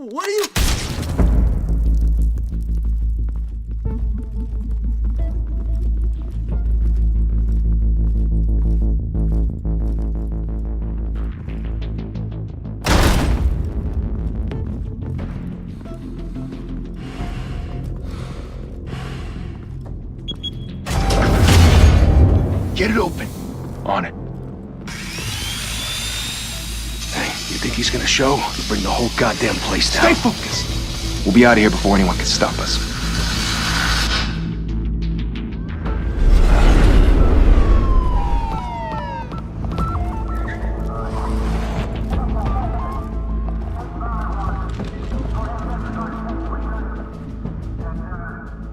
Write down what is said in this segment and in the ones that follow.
What are you... Get it open. On it. Hey, you think he's gonna show? He'll bring the whole goddamn place down. Stay focused. We'll be out of here before anyone can stop us.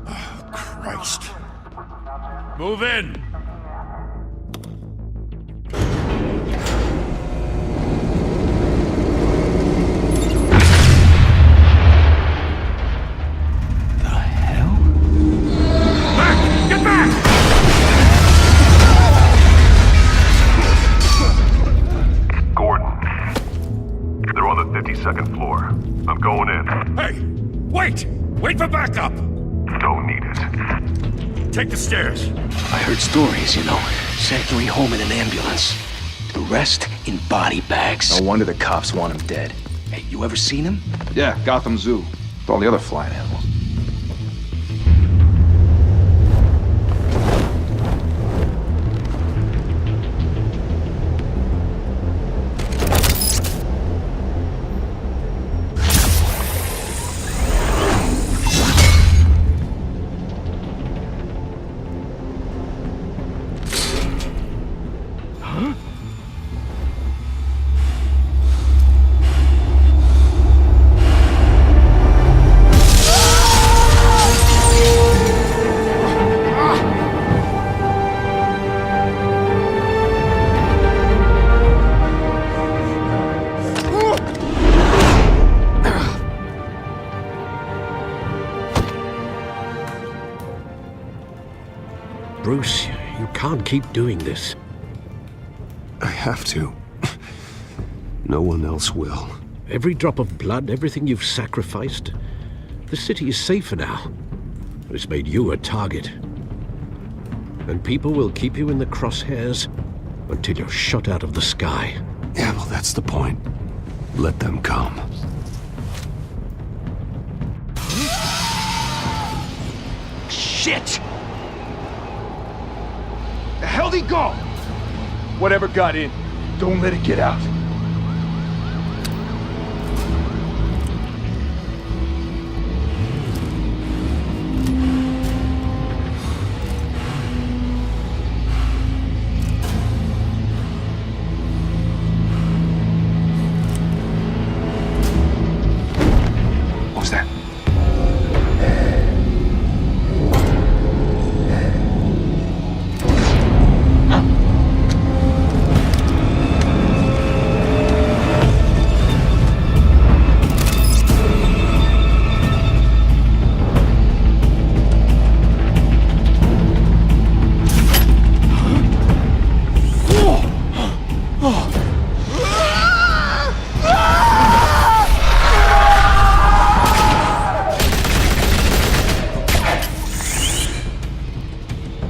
Oh, Christ. Move in. Second floor. I'm going in. Hey! Wait! Wait for backup! Don't need it. Take the stairs. I heard stories, you know. Sent three home in an ambulance. The rest in body bags. No wonder the cops want him dead. Hey, you ever seen him? Yeah, Gotham Zoo. With all the other flying animals. Bruce, you can't keep doing this. I have to. No one else will. Every drop of blood, everything you've sacrificed. The city is safer now. It's made you a target. And people will keep you in the crosshairs until you're shot out of the sky. Yeah, well, that's the point. Let them come. Shit! The hell'd he go? Whatever got in, don't let it get out. What was that?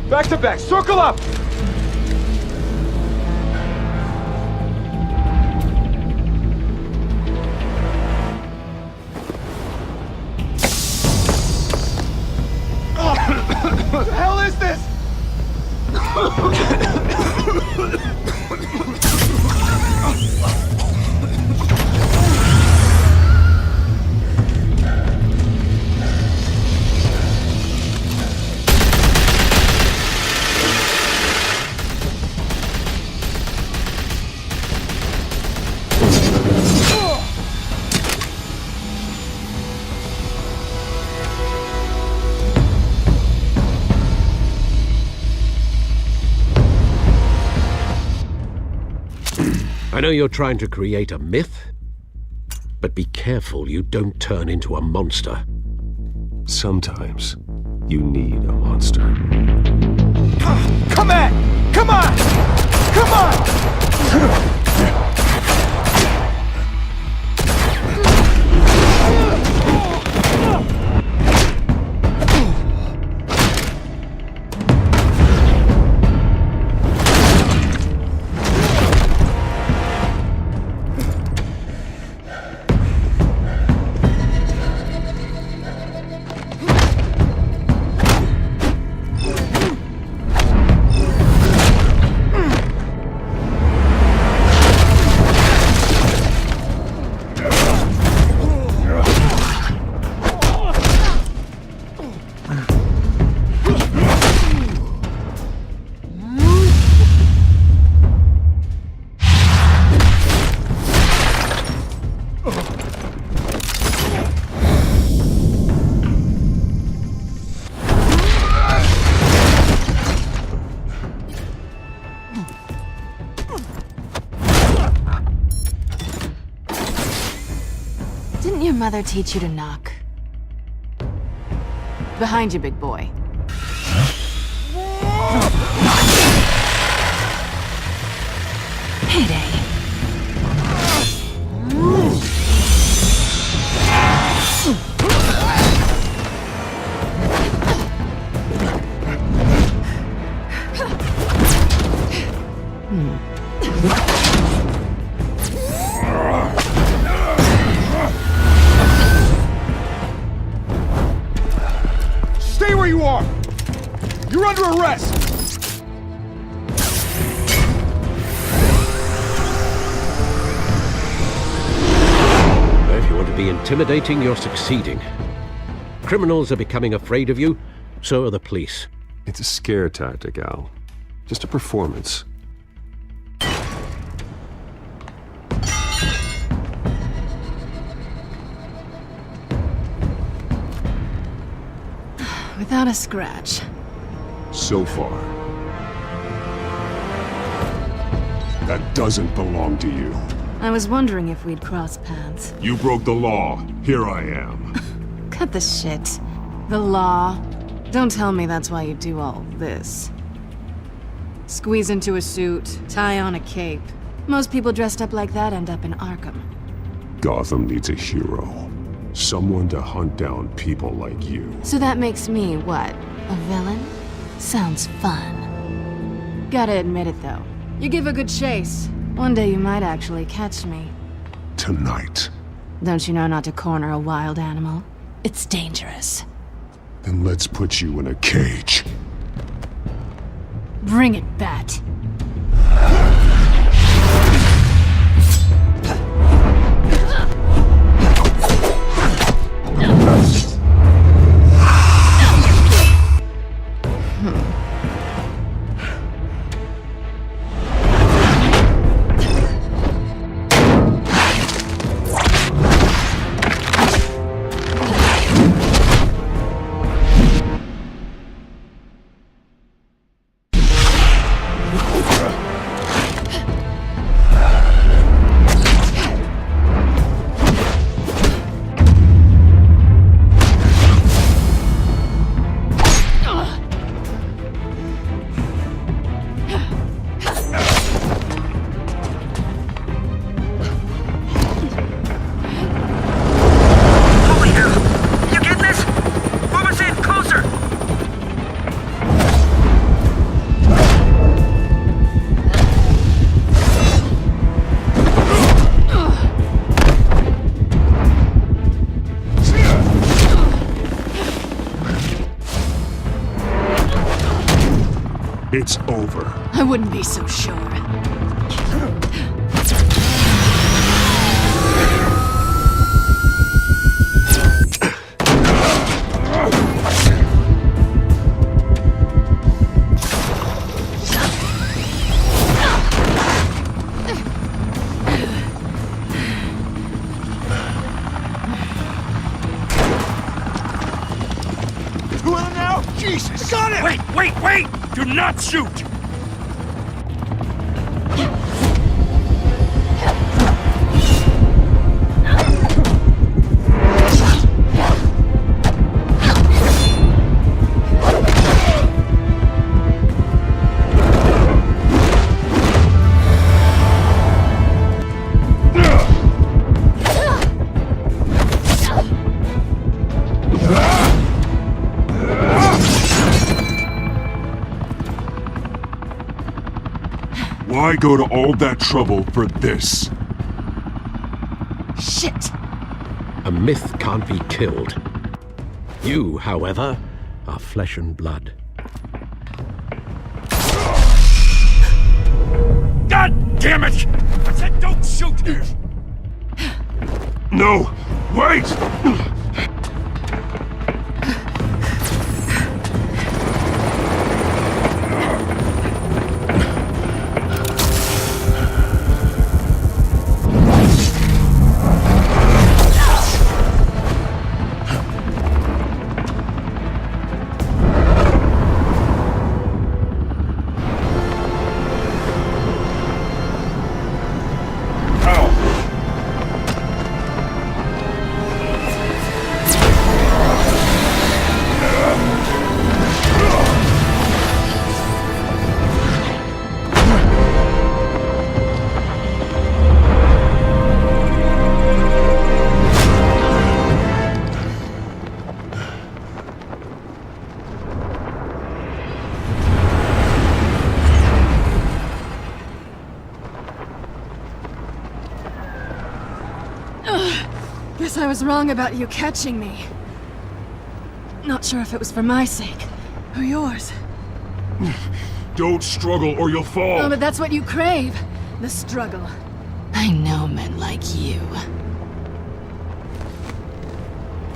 Back to back, circle up! What the hell is this? I know you're trying to create a myth, but be careful you don't turn into a monster. Sometimes you need a monster. Come at! Come on! Come on! Didn't your mother teach you to knock? Behind you, big boy. Heyday. Stay where you are! You're under arrest! If you want to be intimidating, you're succeeding. Criminals are becoming afraid of you, so are the police. It's a scare tactic, Al. Just a performance. Without a scratch. So far. That doesn't belong to you. I was wondering if we'd cross paths. You broke the law. Here I am. Cut the shit. The law. Don't tell me that's why you do all this. Squeeze into a suit, tie on a cape. Most people dressed up like that end up in Arkham. Gotham needs a hero. Someone to hunt down people like you. So that makes me, what, a villain? Sounds fun. Gotta admit it, though. You give a good chase. One day you might actually catch me. Tonight. Don't you know not to corner a wild animal? It's dangerous. Then let's put you in a cage. Bring it, Bat. It's over. I wouldn't be so sure. Jesus! Got him! Wait! Do not shoot! Why go to all that trouble for this? Shit! A myth can't be killed. You, however, are flesh and blood. God damn it! I said don't shoot! No! Wait! Guess I was wrong about you catching me. Not sure if it was for my sake, or yours. Don't struggle or you'll fall! Oh, but that's what you crave. The struggle. I know men like you.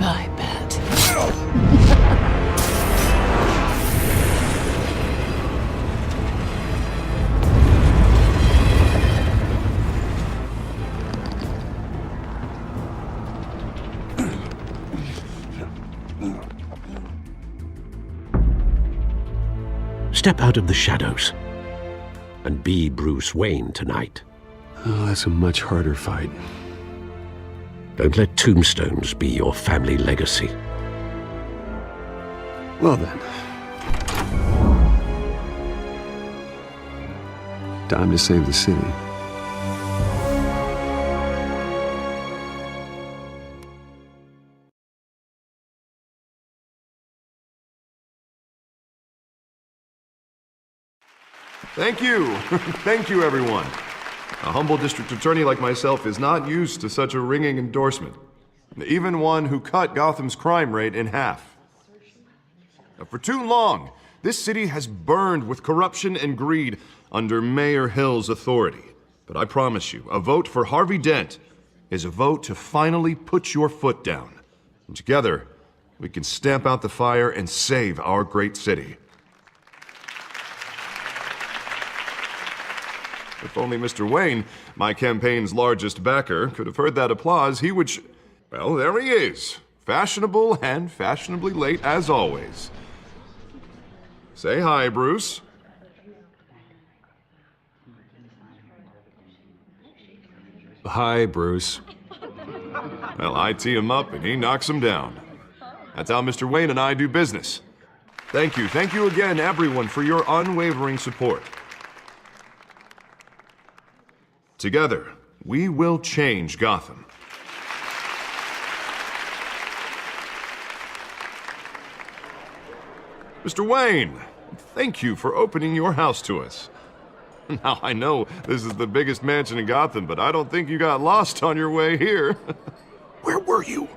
I bet. Step out of the shadows and be Bruce Wayne tonight. Oh, that's a much harder fight. Don't let tombstones be your family legacy. Well then. Time to save the city. Thank you. Thank you, everyone. A humble district attorney like myself is not used to such a ringing endorsement. Even one who cut Gotham's crime rate in half. For too long, this city has burned with corruption and greed under Mayor Hill's authority. But I promise you, a vote for Harvey Dent is a vote to finally put your foot down. And together, we can stamp out the fire and save our great city. If only Mr. Wayne, my campaign's largest backer, could have heard that applause, he would well, there he is. Fashionable and fashionably late as always. Say hi, Bruce. Hi, Bruce. Well, I tee him up and he knocks him down. That's how Mr. Wayne and I do business. Thank you again, everyone, for your unwavering support. Together, we will change Gotham. Mr. Wayne, thank you for opening your house to us. Now, I know this is the biggest mansion in Gotham, but I don't think you got lost on your way here. Where were you?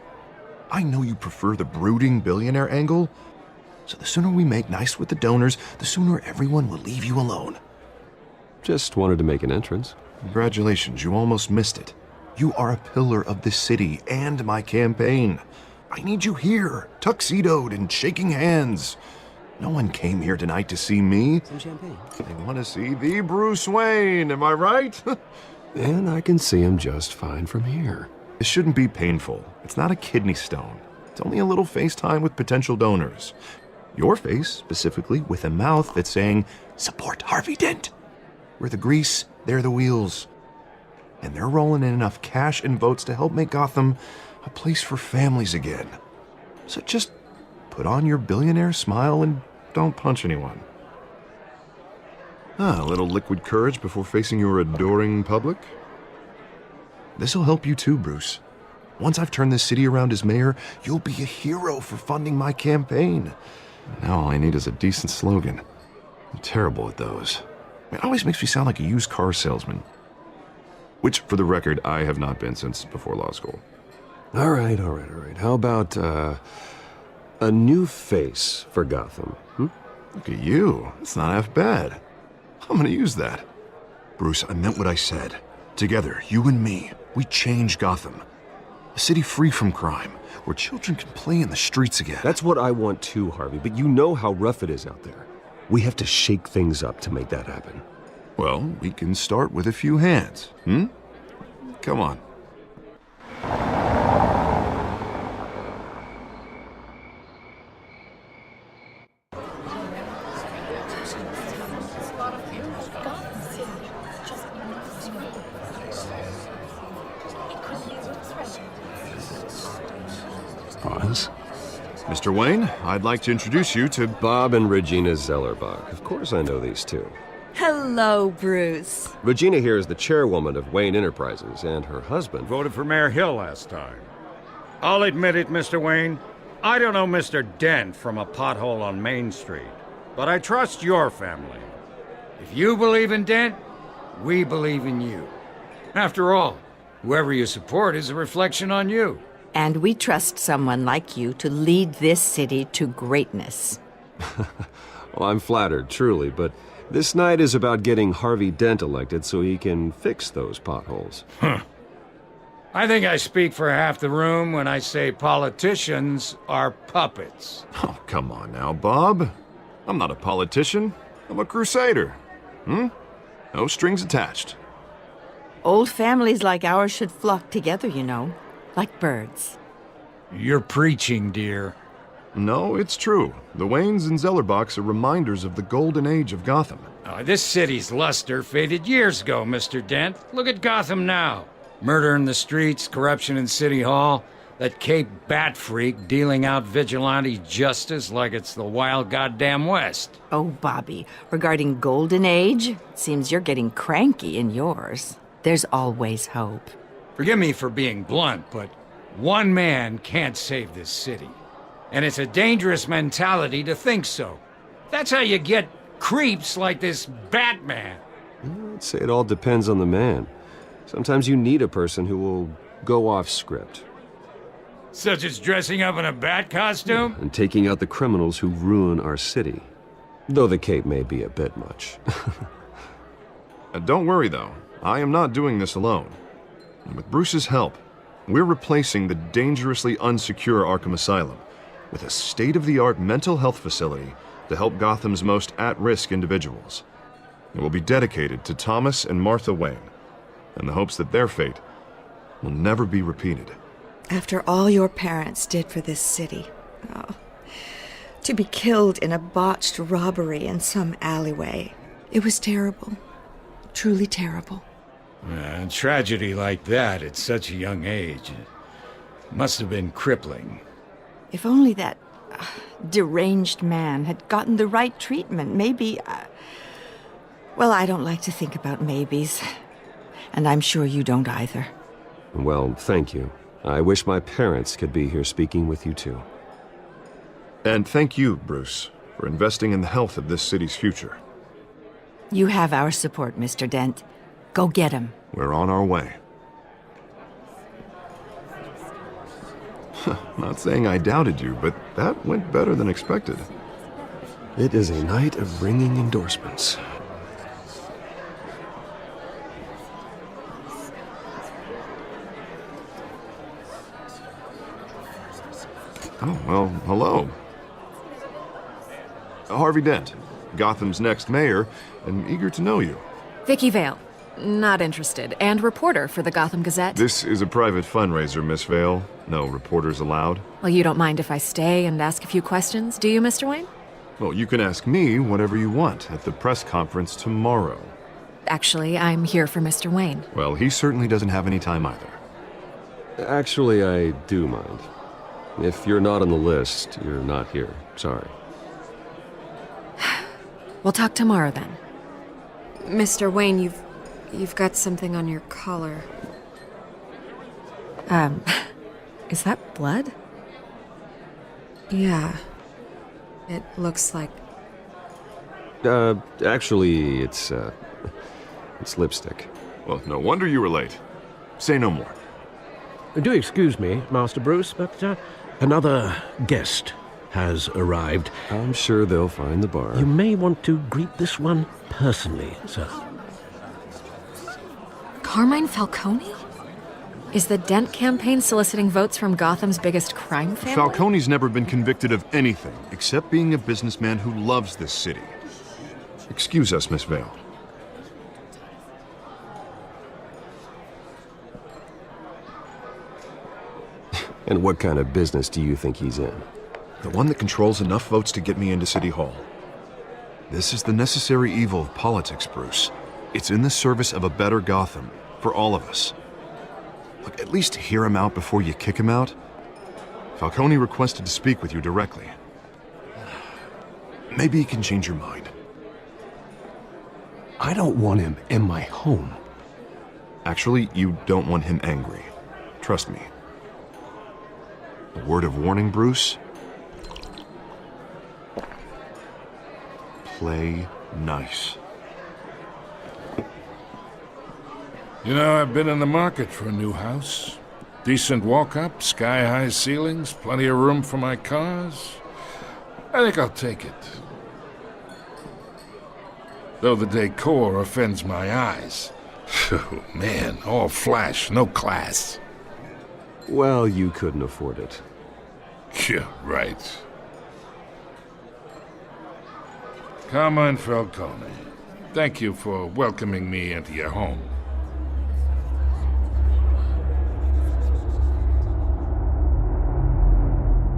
I know you prefer the brooding billionaire angle, so the sooner we make nice with the donors, the sooner everyone will leave you alone. Just wanted to make an entrance. Congratulations, you almost missed it. You are a pillar of this city and my campaign. I need you here, tuxedoed and shaking hands. No one came here tonight to see me. Some champagne. They want to see the Bruce Wayne, am I right? And I can see him just fine from here. This shouldn't be painful. It's not a kidney stone. It's only a little FaceTime with potential donors. Your face, specifically, with a mouth that's saying, support Harvey Dent. We're the grease, they're the wheels. And they're rolling in enough cash and votes to help make Gotham a place for families again. So just put on your billionaire smile and don't punch anyone. A little liquid courage before facing your adoring public. This'll help you too, Bruce. Once I've turned this city around as mayor, you'll be a hero for funding my campaign. Now all I need is a decent slogan. I'm terrible at those. It always makes me sound like a used car salesman. Which, for the record, I have not been since before law school. All right. How about, a new face for Gotham? Look at you. It's not half bad. I'm gonna use that. Bruce, I meant what I said. Together, you and me, we change Gotham. A city free from crime, where children can play in the streets again. That's what I want too, Harvey, but you know how rough it is out there. We have to shake things up to make that happen. Well, we can start with a few hands, Come on. Pause. Mr. Wayne, I'd like to introduce you to Bob and Regina Zellerbach. Of course I know these two. Hello, Bruce. Regina here is the chairwoman of Wayne Enterprises, and her husband... Voted for Mayor Hill last time. I'll admit it, Mr. Wayne. I don't know Mr. Dent from a pothole on Main Street, but I trust your family. If you believe in Dent, we believe in you. After all, whoever you support is a reflection on you. And we trust someone like you to lead this city to greatness. Well, I'm flattered, truly, but this night is about getting Harvey Dent elected so he can fix those potholes. I think I speak for half the room when I say politicians are puppets. Oh, come on now, Bob. I'm not a politician. I'm a crusader. No strings attached. Old families like ours should flock together, you know, like birds. You're preaching, dear. No, it's true. The Waynes and Zellerbachs are reminders of the golden age of Gotham. This city's luster faded years ago, Mr. Dent. Look at Gotham now. Murder in the streets, corruption in City Hall, that Cape Bat freak dealing out vigilante justice like it's the wild goddamn West. Oh, Bobby, regarding Golden Age, it seems you're getting cranky in yours. There's always hope. Forgive me for being blunt, but one man can't save this city. And it's a dangerous mentality to think so. That's how you get creeps like this Batman. I'd say it all depends on the man. Sometimes you need a person who will go off script. Such as dressing up in a bat costume? And taking out the criminals who ruin our city. Though the cape may be a bit much. Don't worry, though. I am not doing this alone. And with Bruce's help, we're replacing the dangerously unsecure Arkham Asylum with a state-of-the-art mental health facility to help Gotham's most at-risk individuals. It will be dedicated to Thomas and Martha Wayne, in the hopes that their fate will never be repeated. After all your parents did for this city, to be killed in a botched robbery in some alleyway, it was terrible. Truly terrible. A tragedy like that at such a young age must have been crippling. If only that deranged man had gotten the right treatment, maybe... Well, I don't like to think about maybes. And I'm sure you don't either. Well, thank you. I wish my parents could be here speaking with you too. And thank you, Bruce, for investing in the health of this city's future. You have our support, Mr. Dent. Go get him. We're on our way. Not saying I doubted you, but that went better than expected. It is a night of ringing endorsements. Oh, well, hello. Harvey Dent, Gotham's next mayor, and eager to know you. Vicky Vale. Not interested. And reporter for the Gotham Gazette. This is a private fundraiser, Miss Vale. No reporters allowed. Well, you don't mind if I stay and ask a few questions, do you, Mr. Wayne? Well, you can ask me whatever you want at the press conference tomorrow. Actually, I'm here for Mr. Wayne. Well, he certainly doesn't have any time either. Actually, I do mind. If you're not on the list, you're not here. Sorry. We'll talk tomorrow then. Mr. Wayne, you've got something on your collar. Is that blood? Yeah. It looks like... Actually, it's lipstick. Well, no wonder you were late. Say no more. Do excuse me, Master Bruce, but another guest has arrived. I'm sure they'll find the bar. You may want to greet this one personally, sir. Carmine Falcone? Is the Dent campaign soliciting votes from Gotham's biggest crime family? Falcone's never been convicted of anything except being a businessman who loves this city. Excuse us, Miss Vale. And what kind of business do you think he's in? The one that controls enough votes to get me into City Hall. This is the necessary evil of politics, Bruce. It's in the service of a better Gotham, for all of us. Look, at least hear him out before you kick him out. Falcone requested to speak with you directly. Maybe he can change your mind. I don't want him in my home. Actually, you don't want him angry. Trust me. A word of warning, Bruce. Play nice. You know, I've been in the market for a new house. Decent walk-up, sky-high ceilings, plenty of room for my cars. I think I'll take it. Though the decor offends my eyes. Oh, man, all flash, no class. Well, you couldn't afford it. Yeah, right. Carmine Falcone, thank you for welcoming me into your home.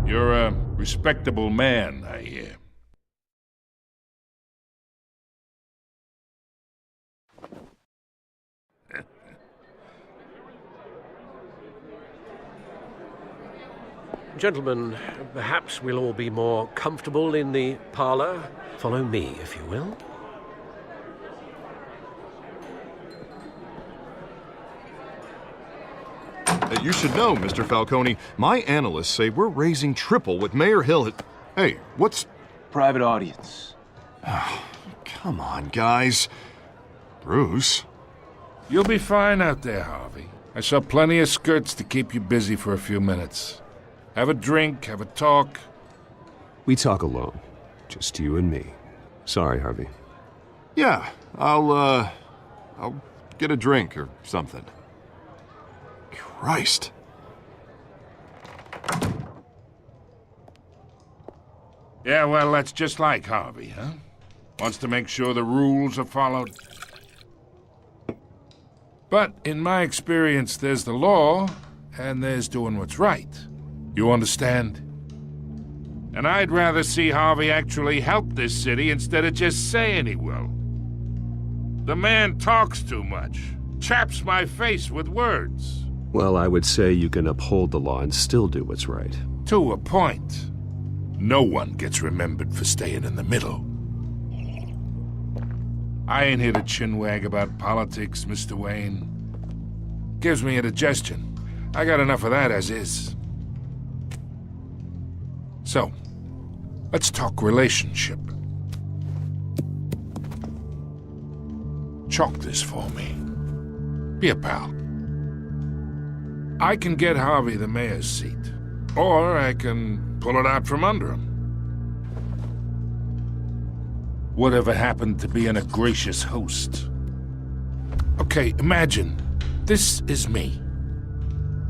You're a respectable man, I hear. Gentlemen, perhaps we'll all be more comfortable in the parlor. Follow me, if you will. You should know, Mr. Falcone, my analysts say we're raising triple what Mayor Hill had... Hey, what's... Private audience. Oh, come on, guys. Bruce? You'll be fine out there, Harvey. I saw plenty of skirts to keep you busy for a few minutes. Have a drink, have a talk. We talk alone. Just you and me. Sorry, Harvey. Yeah, I'll get a drink or something. Christ. Yeah, well, that's just like Harvey, huh? Wants to make sure the rules are followed. But in my experience, there's the law, and there's doing what's right. You understand? And I'd rather see Harvey actually help this city instead of just saying he will. The man talks too much. Chaps my face with words. Well, I would say you can uphold the law and still do what's right. To a point. No one gets remembered for staying in the middle. I ain't here to chinwag about politics, Mr. Wayne. Gives me indigestion. I got enough of that as is. So, let's talk relationship. Chalk this for me. Be a pal. I can get Harvey the mayor's seat, or I can pull it out from under him. Whatever happened to being a gracious host? Okay, imagine this is me,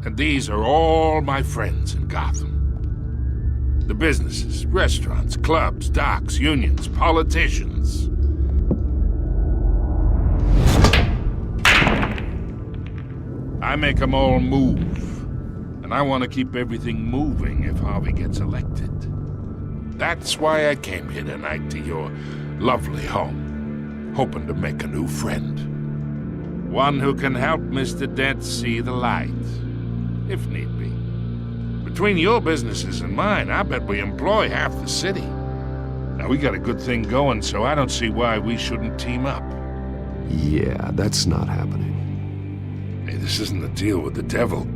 and these are all my friends in Gotham. The businesses, restaurants, clubs, docks, unions, politicians. I make them all move. And I want to keep everything moving if Harvey gets elected. That's why I came here tonight to your lovely home, hoping to make a new friend. One who can help Mr. Dent see the light, if need be. Between your businesses and mine, I bet we employ half the city. Now, we got a good thing going, so I don't see why we shouldn't team up. Yeah, that's not happening. Hey, this isn't a deal with the devil.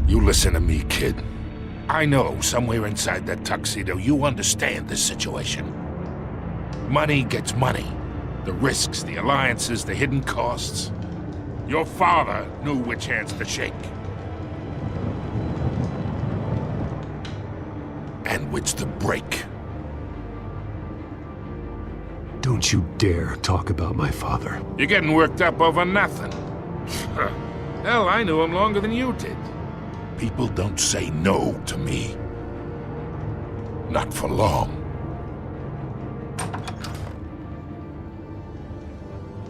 You listen to me, kid. I know somewhere inside that tuxedo you understand this situation. Money gets money. The risks, the alliances, the hidden costs. Your father knew which hands to shake. And which to break. Don't you dare talk about my father. You're getting worked up over nothing. Hell, I knew him longer than you did. People don't say no to me. Not for long.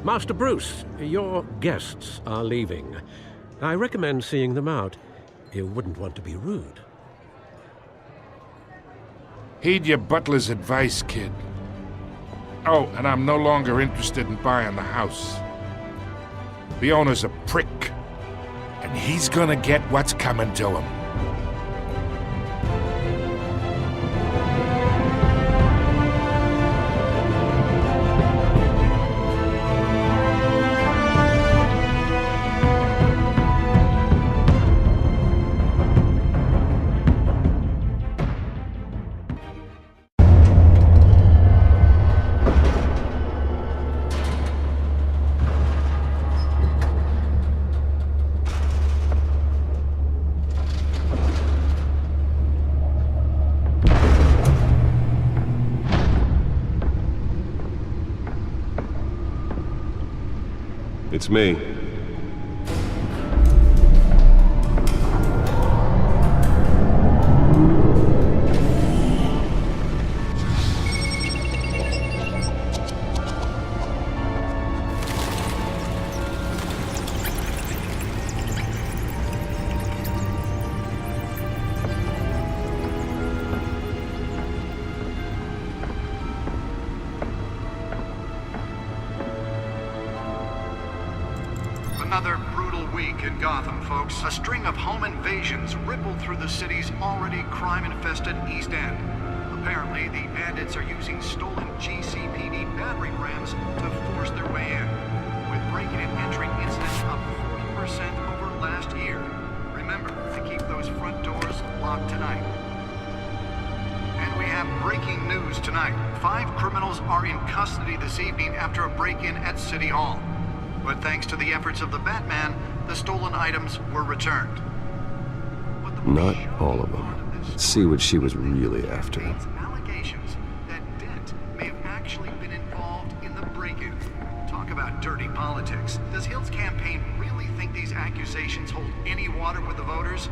Master Bruce, your guests are leaving. I recommend seeing them out. You wouldn't want to be rude. Heed your butler's advice, kid. Oh, and I'm no longer interested in buying the house. The owner's a prick, and he's gonna get what's coming to him. It's me. Another brutal week in Gotham, folks. A string of home invasions rippled through the city's already crime-infested East End. Apparently, the bandits are using stolen GCPD battering rams to force their way in, with breaking and entering incidents up 40% over last year. Remember to keep those front doors locked tonight. And we have breaking news tonight. 5 criminals are in custody this evening after a break-in at City Hall. But thanks to the efforts of the Batman, the stolen items were returned. Not all of them. Let's see what she was really after. Allegations that Dent may have actually been involved in the break-in. Talk about dirty politics. Does Hill's campaign really think these accusations hold any water with the voters?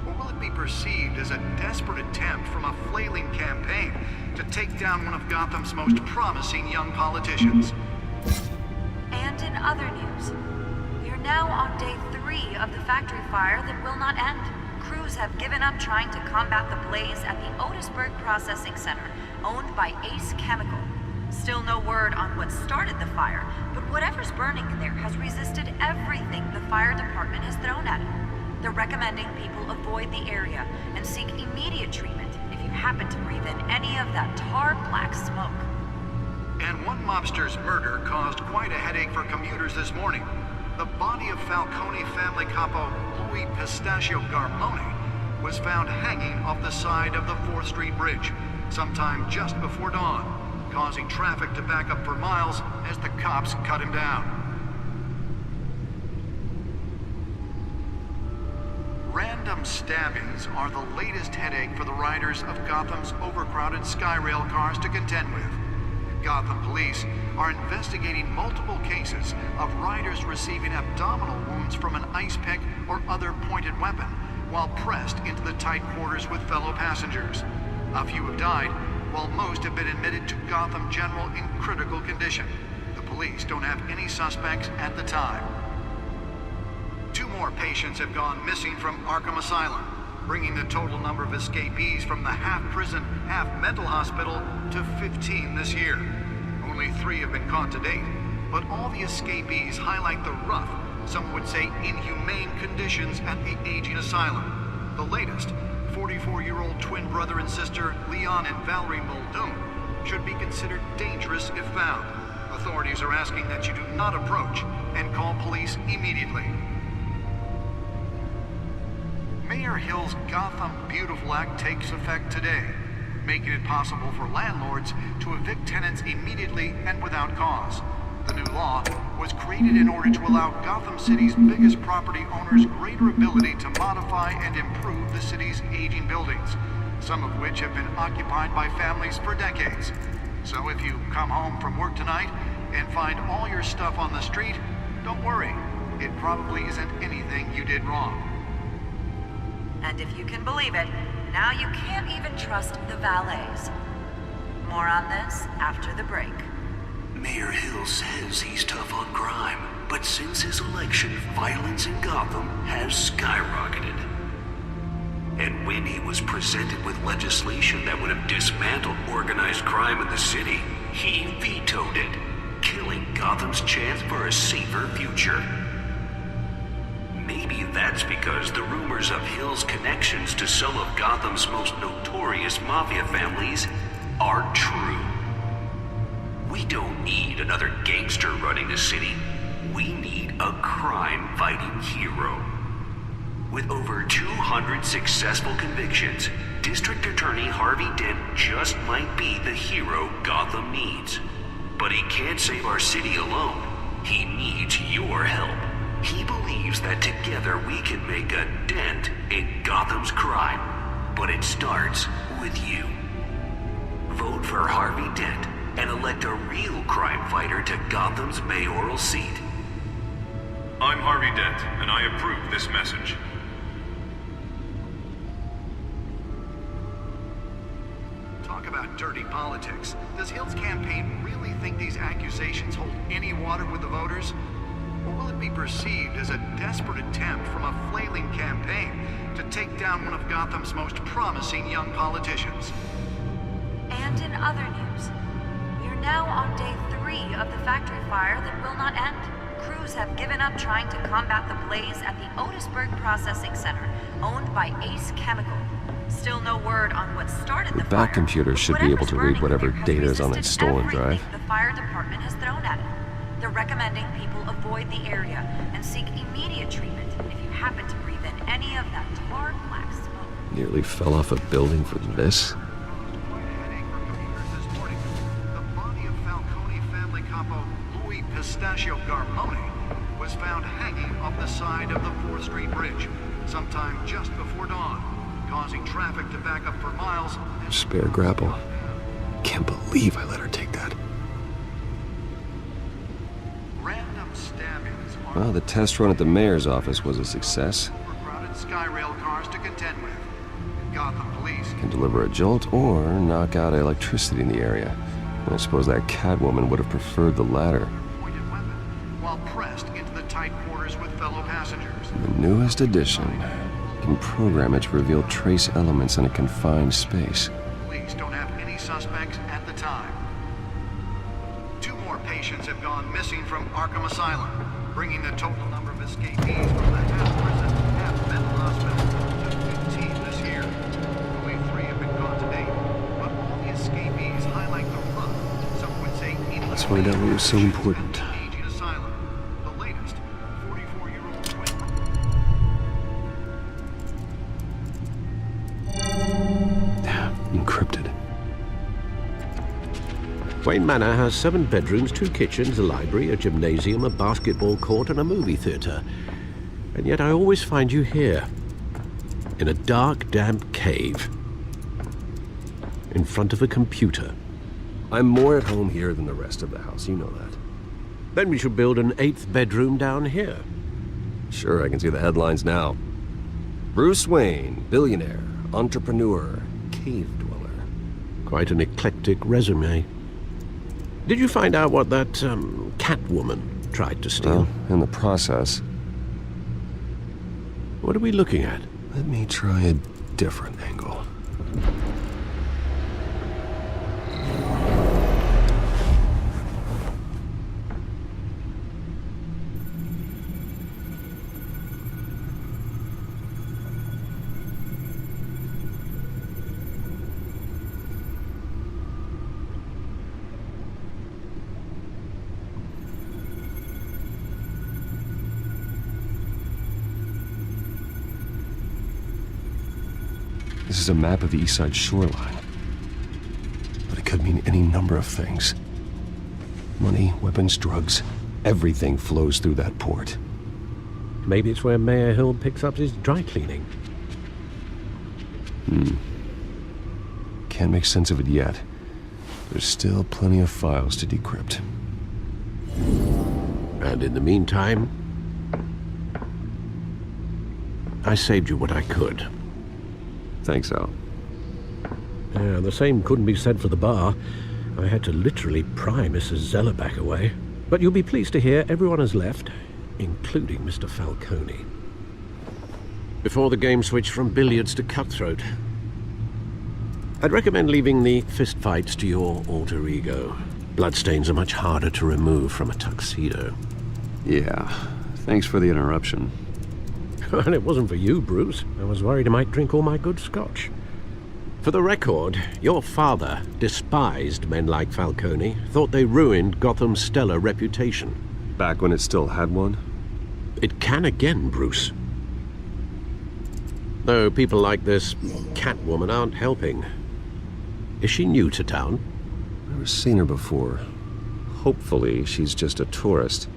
Or will it be perceived as a desperate attempt from a flailing campaign to take down one of Gotham's most promising young politicians? And in other news, we are now on day 3 of the factory fire that will not end. Crews have given up trying to combat the blaze at the Otisburg Processing Center, owned by Ace Chemical. Still no word on what started the fire, but whatever's burning in there has resisted everything the fire department has thrown at it. They're recommending people avoid the area and seek immediate treatment if you happen to breathe in any of that tar black smoke. And one mobster's murder caused quite a headache for commuters this morning. The body of Falcone family capo Louis Pistachio Garmone was found hanging off the side of the 4th Street Bridge sometime just before dawn, causing traffic to back up for miles as the cops cut him down. Random stabbings are the latest headache for the riders of Gotham's overcrowded Skyrail cars to contend with. Gotham police are investigating multiple cases of riders receiving abdominal wounds from an ice pick or other pointed weapon while pressed into the tight quarters with fellow passengers. A few have died, while most have been admitted to Gotham General in critical condition. The police don't have any suspects at the time. 2 more patients have gone missing from Arkham Asylum, bringing the total number of escapees from the half-prison, half-mental hospital to 15 this year. Only 3 have been caught to date, but all the escapees highlight the rough, some would say inhumane conditions at the aging asylum. The latest, 44-year-old twin brother and sister Leon and Valerie Muldoon, should be considered dangerous if found. Authorities are asking that you do not approach and call police immediately. Mayor Hill's Gotham Beautiful Act takes effect today, making it possible for landlords to evict tenants immediately and without cause. The new law was created in order to allow Gotham City's biggest property owners greater ability to modify and improve the city's aging buildings, some of which have been occupied by families for decades. So if you come home from work tonight and find all your stuff on the street, don't worry. It probably isn't anything you did wrong. And if you can believe it, now you can't even trust the valets. More on this after the break. Mayor Hill says he's tough on crime, but since his election, violence in Gotham has skyrocketed. And when he was presented with legislation that would have dismantled organized crime in the city, he vetoed it, killing Gotham's chance for a safer future. Maybe that's because the rumors of Hill's connections to some of Gotham's most notorious mafia families are true. We don't need another gangster running the city. We need a crime-fighting hero. With over 200 successful convictions, District Attorney Harvey Dent just might be the hero Gotham needs. But he can't save our city alone. He needs your help. He believes that together we can make a dent in Gotham's crime. But it starts with you. Vote for Harvey Dent and elect a real crime fighter to Gotham's mayoral seat. Harvey Dent, and I approve this message. Talk about dirty politics. Does Hill's campaign really think these accusations hold any water with the voters? Or will it be perceived as a desperate attempt from a flailing campaign to take down one of Gotham's most promising young politicians? And in other news, we are now on day 3 of the factory fire that will not end. Crews have given up trying to combat the blaze at the Otisburg Processing Center, owned by Ace Chemical. Still no word on what started the The back fire, computer but should be able to read whatever has data is on its resisted stolen everything drive. the fire department has thrown at it. They're recommending people avoid the area and seek immediate treatment if you happen to breathe in any of that tar black smoke. Nearly fell off a building for this. Pistachio Garmoni was found hanging off the side of the 4th Street Bridge sometime just before dawn, causing traffic to back up for miles. Spare grapple. Can't believe I let her take that. Random stabbings are Well, the test run at the mayor's office was a success. overcrowded Skyrail cars to contend with. Gotham police Can deliver a jolt or knock out electricity in the area. I suppose that Catwoman would have preferred the latter. while pressed into the tight quarters with fellow passengers. The newest addition can program it to reveal trace elements in a confined space. Police don't have any suspects at the time. 2 more patients have gone missing from Arkham Asylum, bringing the total number of escapees from the half-prison, half-mental hospital to 15 this year. Only 3 have been caught to date, but all the escapees highlight the rough, some would say Let's find out what was so important. aging asylum. The latest, 44-year-old twin. Encrypted. Wayne Manor has 7 bedrooms, 2 kitchens, a library, a gymnasium, a basketball court, and a movie theater. And yet I always find you here, in a dark, damp cave, in front of a computer. I'm more at home here than the rest of the house, you know that. Then we should build an 8th bedroom down here. Sure, I can see the headlines now. Bruce Wayne, billionaire, entrepreneur, cave dweller. Quite an eclectic resume. Did you find out what that, Catwoman tried to steal? Well, in the process. What are we looking at? Let me try a different angle. This is a map of the east side shoreline. But it could mean any number of things. Money, weapons, drugs, everything flows through that port. Maybe it's where Mayor Hill picks up his dry cleaning. Can't make sense of it yet. There's still plenty of files to decrypt. And in the meantime, I saved you what I could. Thanks, Al. Yeah, the same couldn't be said for the bar. I had to literally pry Mrs. Zeller back away. But you'll be pleased to hear everyone has left, including Mr. Falcone. Before the game switched from billiards to cutthroat. I'd recommend leaving the fistfights to your alter ego. Bloodstains are much harder to remove from a tuxedo. Yeah, thanks for the interruption. Well, it wasn't for you, Bruce. I was worried I might drink all my good scotch. For the record, your father despised men like Falcone, thought they ruined Gotham's stellar reputation. Back when it still had one? It can again, Bruce. Though people like this Catwoman aren't helping. Is she new to town? Never seen her before. Hopefully, she's just a tourist.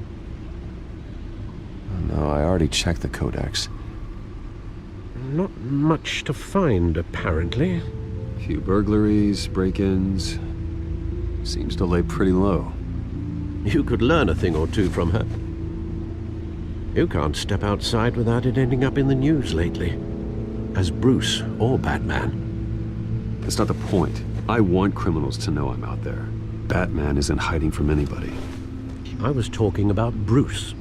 No, I already checked the codex. Not much to find, apparently. Few burglaries, break-ins. Seems to lay pretty low. You could learn a thing or two from her. You can't step outside without it ending up in the news lately. As Bruce or Batman. That's not the point. I want criminals to know I'm out there. Batman isn't hiding from anybody. I was talking about Bruce.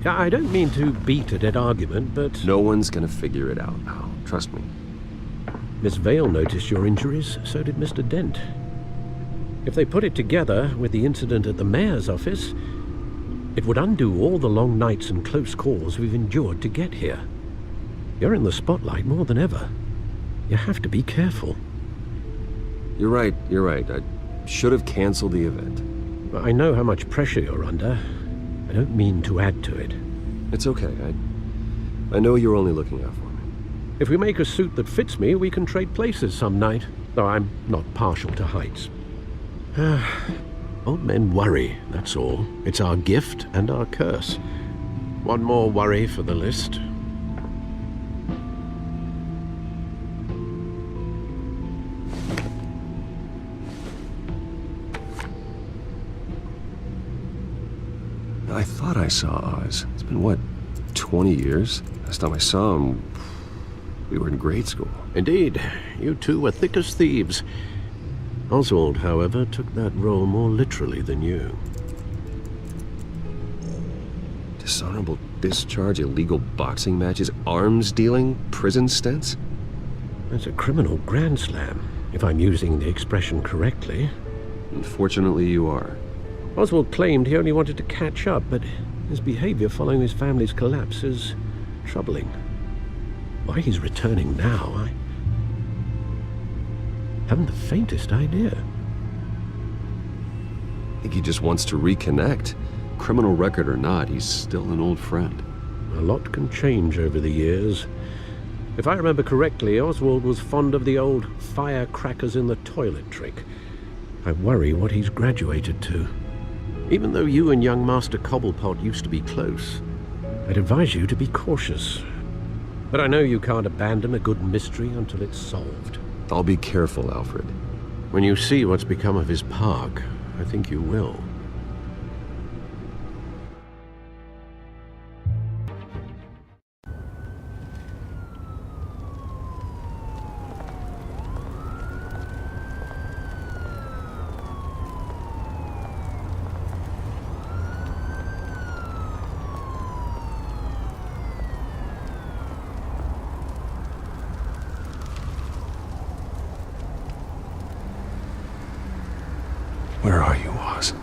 I don't mean to beat a dead argument, but... No one's gonna figure it out now. Trust me. Miss Vale noticed your injuries, so did Mr. Dent. If they put it together with the incident at the mayor's office, it would undo all the long nights and close calls we've endured to get here. You're in the spotlight more than ever. You have to be careful. You're right. I should have canceled the event. I know how much pressure you're under. I don't mean to add to it. It's okay. I know you're only looking out for me. If we make a suit that fits me, we can trade places some night. Though I'm not partial to heights. Old men worry, that's all. It's our gift and our curse. One more worry for the list. I thought I saw Oz. It's been, what, 20 years? Last time I saw him, we were in grade school. Indeed. You two were thick as thieves. Oswald, however, took that role more literally than you. Dishonorable discharge, illegal boxing matches, arms dealing, prison stints? That's a criminal grand slam, if I'm using the expression correctly. Unfortunately, you are. Oswald claimed he only wanted to catch up, but his behavior following his family's collapse is troubling. Why he's returning now, I haven't the faintest idea. I think he just wants to reconnect. Criminal record or not, he's still an old friend. A lot can change over the years. If I remember correctly, Oswald was fond of the old firecrackers in the toilet trick. I worry what he's graduated to. Even though you and young Master Cobblepot used to be close, I'd advise you to be cautious. But I know you can't abandon a good mystery until it's solved. I'll be careful, Alfred. When you see what's become of his park, I think you will. Where are you, Oz?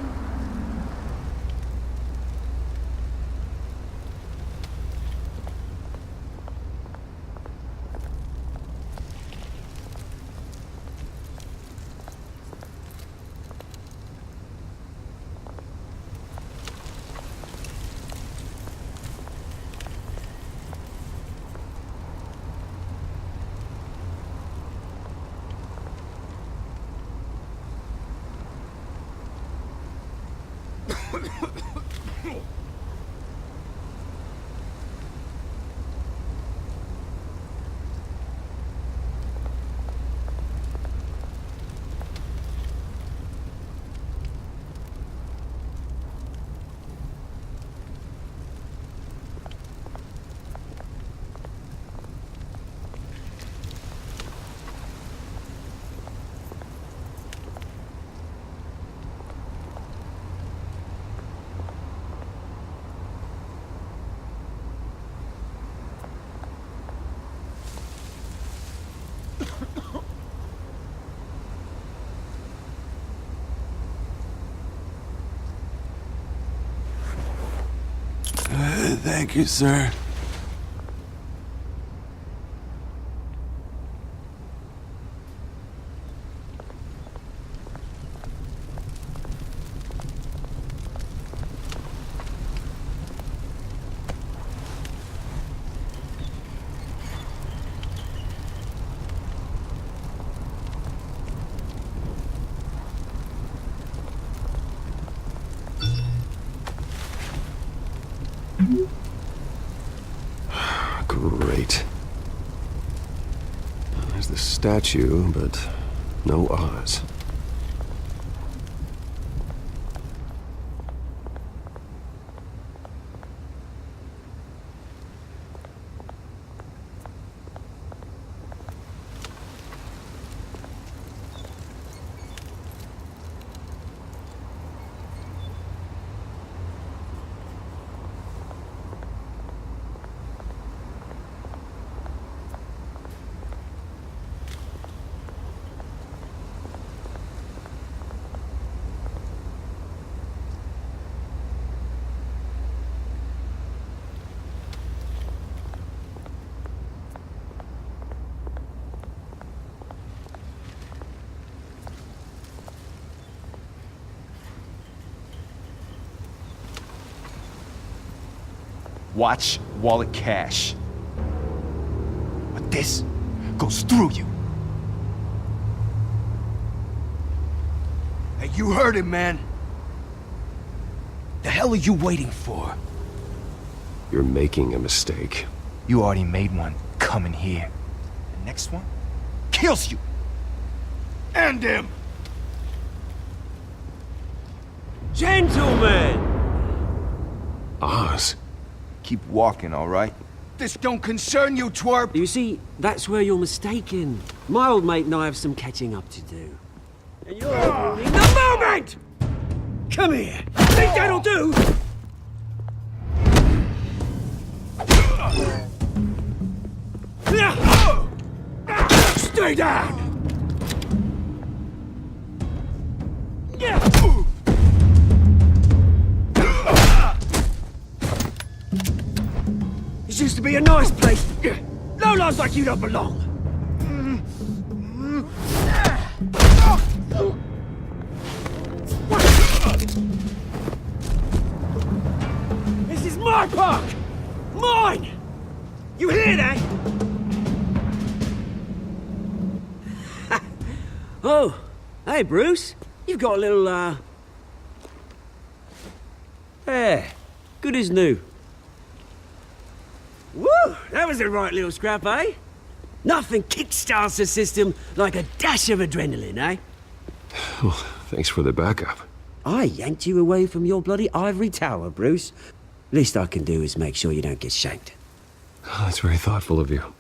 Thank you, sir. Great. There's the statue, but no Oz. watch, wallet, cash. But this goes through you. Hey, you heard him, man. The hell are you waiting for? You're making a mistake. You already made one coming here. The next one kills you. And him. Gentlemen! Oz. Keep walking, all right? This don't concern you, twerp! You see, that's where you're mistaken. My old mate and I have some catching up to do. And you're ruining the moment! Come here! Think that'll do? Stay down! This used to be a nice place. Lowlifes like you don't belong. This is my park! Mine! You hear that? Oh, hey Bruce. You've got a little, There. Good as new. Woo! That was a right little scrap, eh? Nothing kickstarts the system like a dash of adrenaline, eh? Well, thanks for the backup. I yanked you away from your bloody ivory tower, Bruce. Least I can do is make sure you don't get shanked. Oh, that's very thoughtful of you.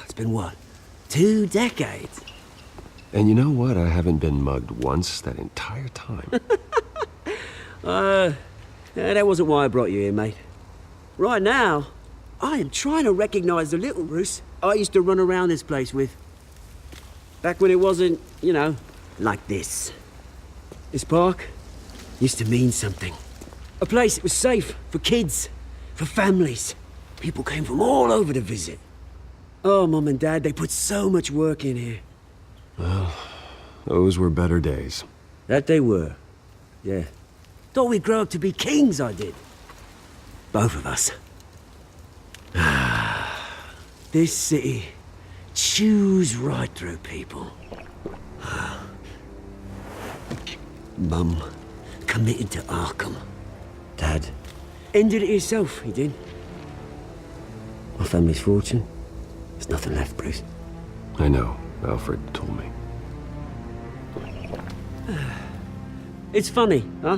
It's been what? 2 decades? And you know what? I haven't been mugged once that entire time. That wasn't why I brought you here, mate. Right now, I am trying to recognize the little Bruce I used to run around this place with. Back when it wasn't, you know, like this. This park used to mean something. A place that was safe for kids, for families. People came from all over to visit. Oh, Mum and Dad, they put so much work in here. Well, those were better days. That they were. Yeah. Thought we'd grow up to be kings, I did. Both of us. This city chews right through people. Mum committed to Arkham. Dad ended it himself, he did. My family's fortune. There's nothing left, Bruce. I know. Alfred told me. It's funny, huh?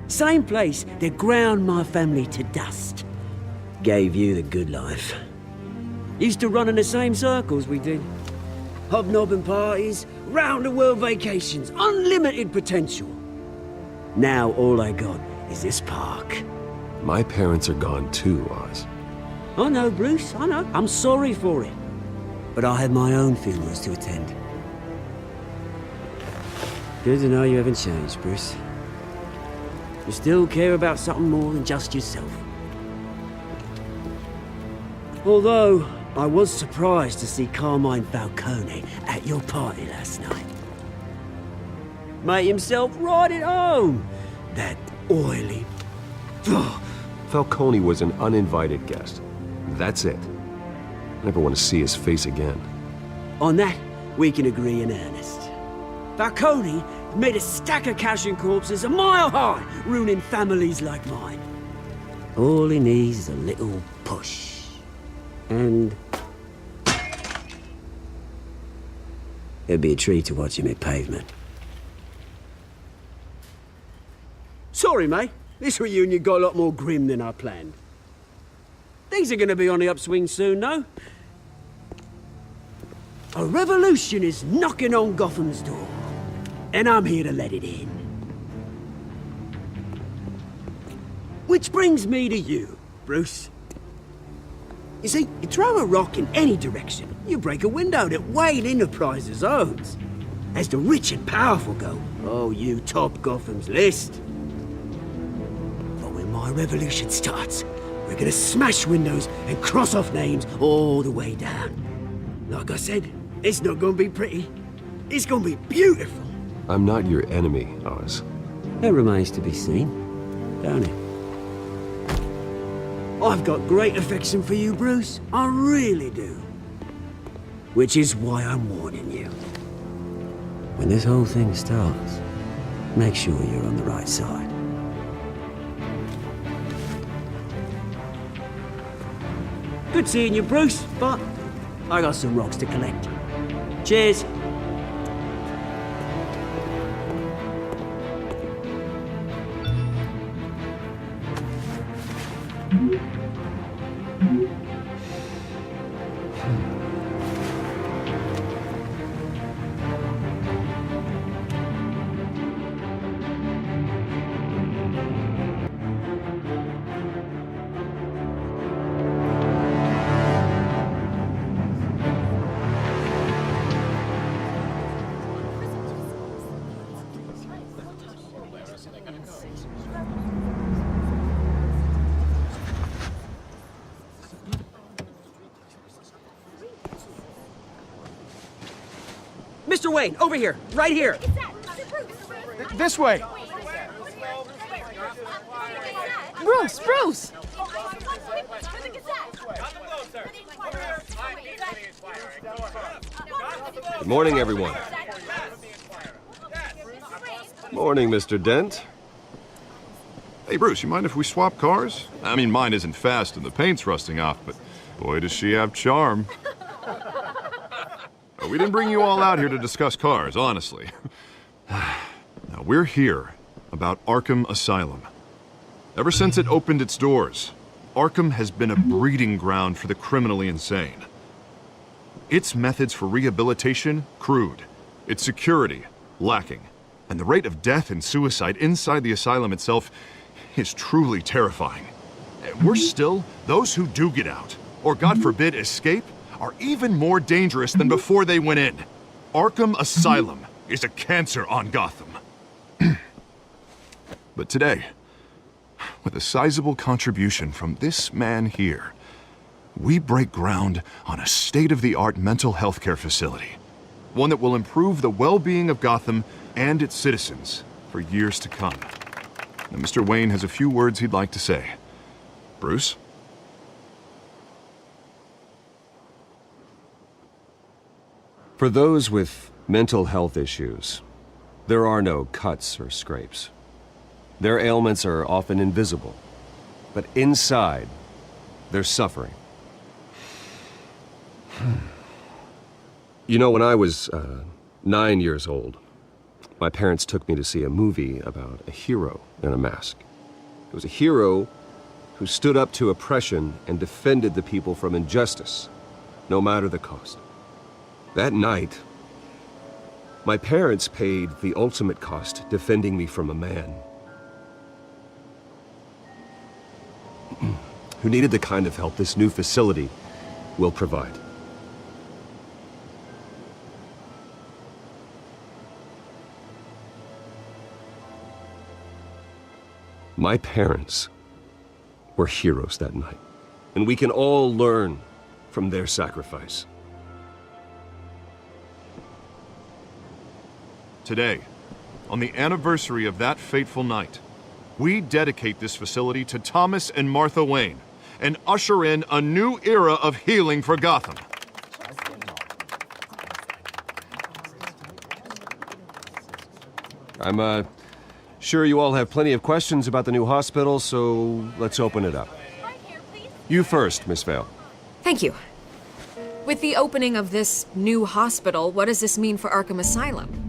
Same place that ground my family to dust. Gave you the good life. Used to run in the same circles we did. Hobnobbing parties, round-the-world vacations, unlimited potential. Now all I got is this park. My parents are gone too, Oz. I know, Bruce, I know. I'm sorry for it. But I have my own funerals to attend. Good to know you haven't changed, Bruce. You still care about something more than just yourself. Although, I was surprised to see Carmine Falcone at your party last night. Made himself right at home. That oily... Falcone was an uninvited guest. That's it. Never want to see his face again. On that, we can agree in earnest. Falcone made a stack of cash and corpses a mile high, ruining families like mine. All he needs is a little push. And... it'd be a treat to watch him hit pavement. Sorry, mate. This reunion got a lot more grim than I planned. Things are gonna be on the upswing soon, no? A revolution is knocking on Gotham's door. And I'm here to let it in. Which brings me to you, Bruce. You see, you throw a rock in any direction, you break a window that Wayne Enterprises owns. As the rich and powerful go, oh, you top Gotham's list. But when my revolution starts, we're gonna smash windows and cross off names all the way down. Like I said, it's not gonna be pretty. It's gonna be beautiful. I'm not your enemy, Oz. That remains to be seen, don't it? I've got great affection for you, Bruce. I really do. Which is why I'm warning you. When this whole thing starts, make sure you're on the right side. Good seeing you, Bruce, but I got some rocks to collect. Cheers. Mr. Wayne, over here, right here. This way. Bruce, Bruce! Good morning, everyone. Morning, Mr. Dent. Hey, Bruce, you mind if we swap cars? I mean, mine isn't fast and the paint's rusting off, but boy, does she have charm. We didn't bring you all out here to discuss cars, honestly. Now, we're here about Arkham Asylum. Ever since it opened its doors, Arkham has been a breeding ground for the criminally insane. Its methods for rehabilitation, crude. Its security, lacking. And the rate of death and suicide inside the asylum itself is truly terrifying. And worse still, those who do get out, or God forbid, escape, are even more dangerous than before they went in. Arkham Asylum is a cancer on Gotham. But today, with a sizable contribution from this man here, we break ground on a state-of-the-art mental health care facility. One that will improve the well-being of Gotham and its citizens for years to come. Now, Mr. Wayne has a few words he'd like to say. Bruce? For those with mental health issues, there are no cuts or scrapes. Their ailments are often invisible, but inside, they're suffering. You know, when I was 9 years old, my parents took me to see a movie about a hero in a mask. It was a hero who stood up to oppression and defended the people from injustice, no matter the cost. That night, my parents paid the ultimate cost defending me from a man who needed the kind of help this new facility will provide. My parents were heroes that night, and we can all learn from their sacrifice. Today, on the anniversary of that fateful night, we dedicate this facility to Thomas and Martha Wayne and usher in a new era of healing for Gotham. I'm sure you all have plenty of questions about the new hospital, so let's open it up. You first, Miss Vale. Thank you. With the opening of this new hospital, what does this mean for Arkham Asylum?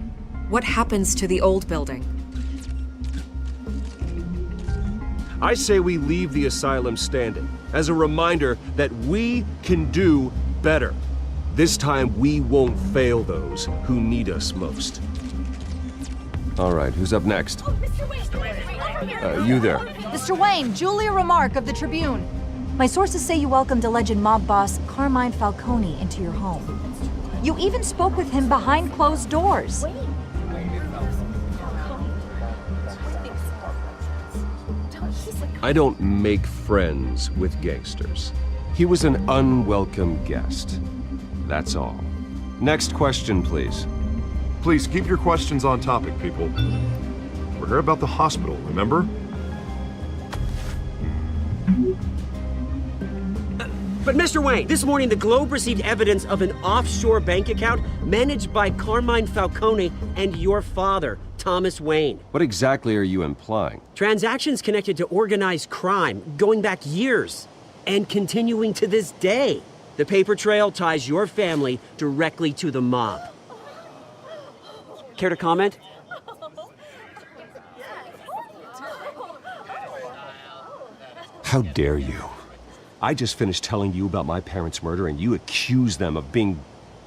What happens to the old building? I say we leave the asylum standing as a reminder that we can do better. This time we won't fail those who need us most. All right, who's up next? Oh, Mr. Wayne! You there. Mr. Wayne, Julia Remark of the Tribune. My sources say you welcomed alleged mob boss Carmine Falcone into your home. You even spoke with him behind closed doors. I don't make friends with gangsters. He was an unwelcome guest. That's all. Next question, please. Please keep your questions on topic, people. We're here about the hospital, remember? But Mr. Wayne, this morning the Globe received evidence of an offshore bank account managed by Carmine Falcone and your father, Thomas Wayne. What exactly are you implying? Transactions connected to organized crime going back years and continuing to this day. The paper trail ties your family directly to the mob. Care to comment? How dare you? I just finished telling you about my parents' murder and you accuse them of being,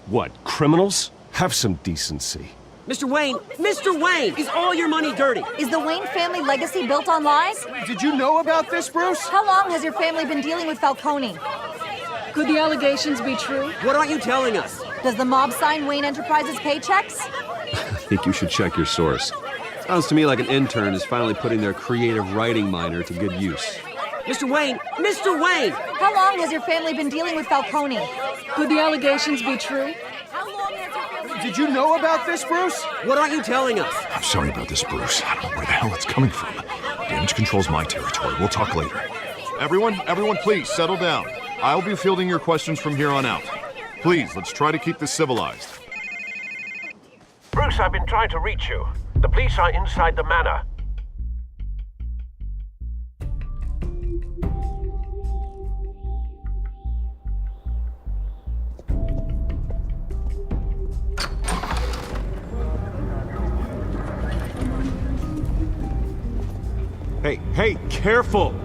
what, criminals? Have some decency. Mr. Wayne, is all your money dirty? Is the Wayne family legacy built on lies? Did you know about this, Bruce? How long has your family been dealing with Falcone? Could the allegations be true? What aren't you telling us? Does the mob sign Wayne Enterprises paychecks? I think you should check your source. Sounds to me like an intern is finally putting their creative writing minor to good use. Mr. Wayne! How long has your family been dealing with Falcone? Could the allegations be true? Did you know about this, Bruce? What aren't you telling us? I'm sorry about this, Bruce. I don't know where the hell it's coming from. Damage control's my territory. We'll talk later. Everyone, please, settle down. I'll be fielding your questions from here on out. Please, let's try to keep this civilized. Bruce, I've been trying to reach you. The police are inside the manor. Hey, careful!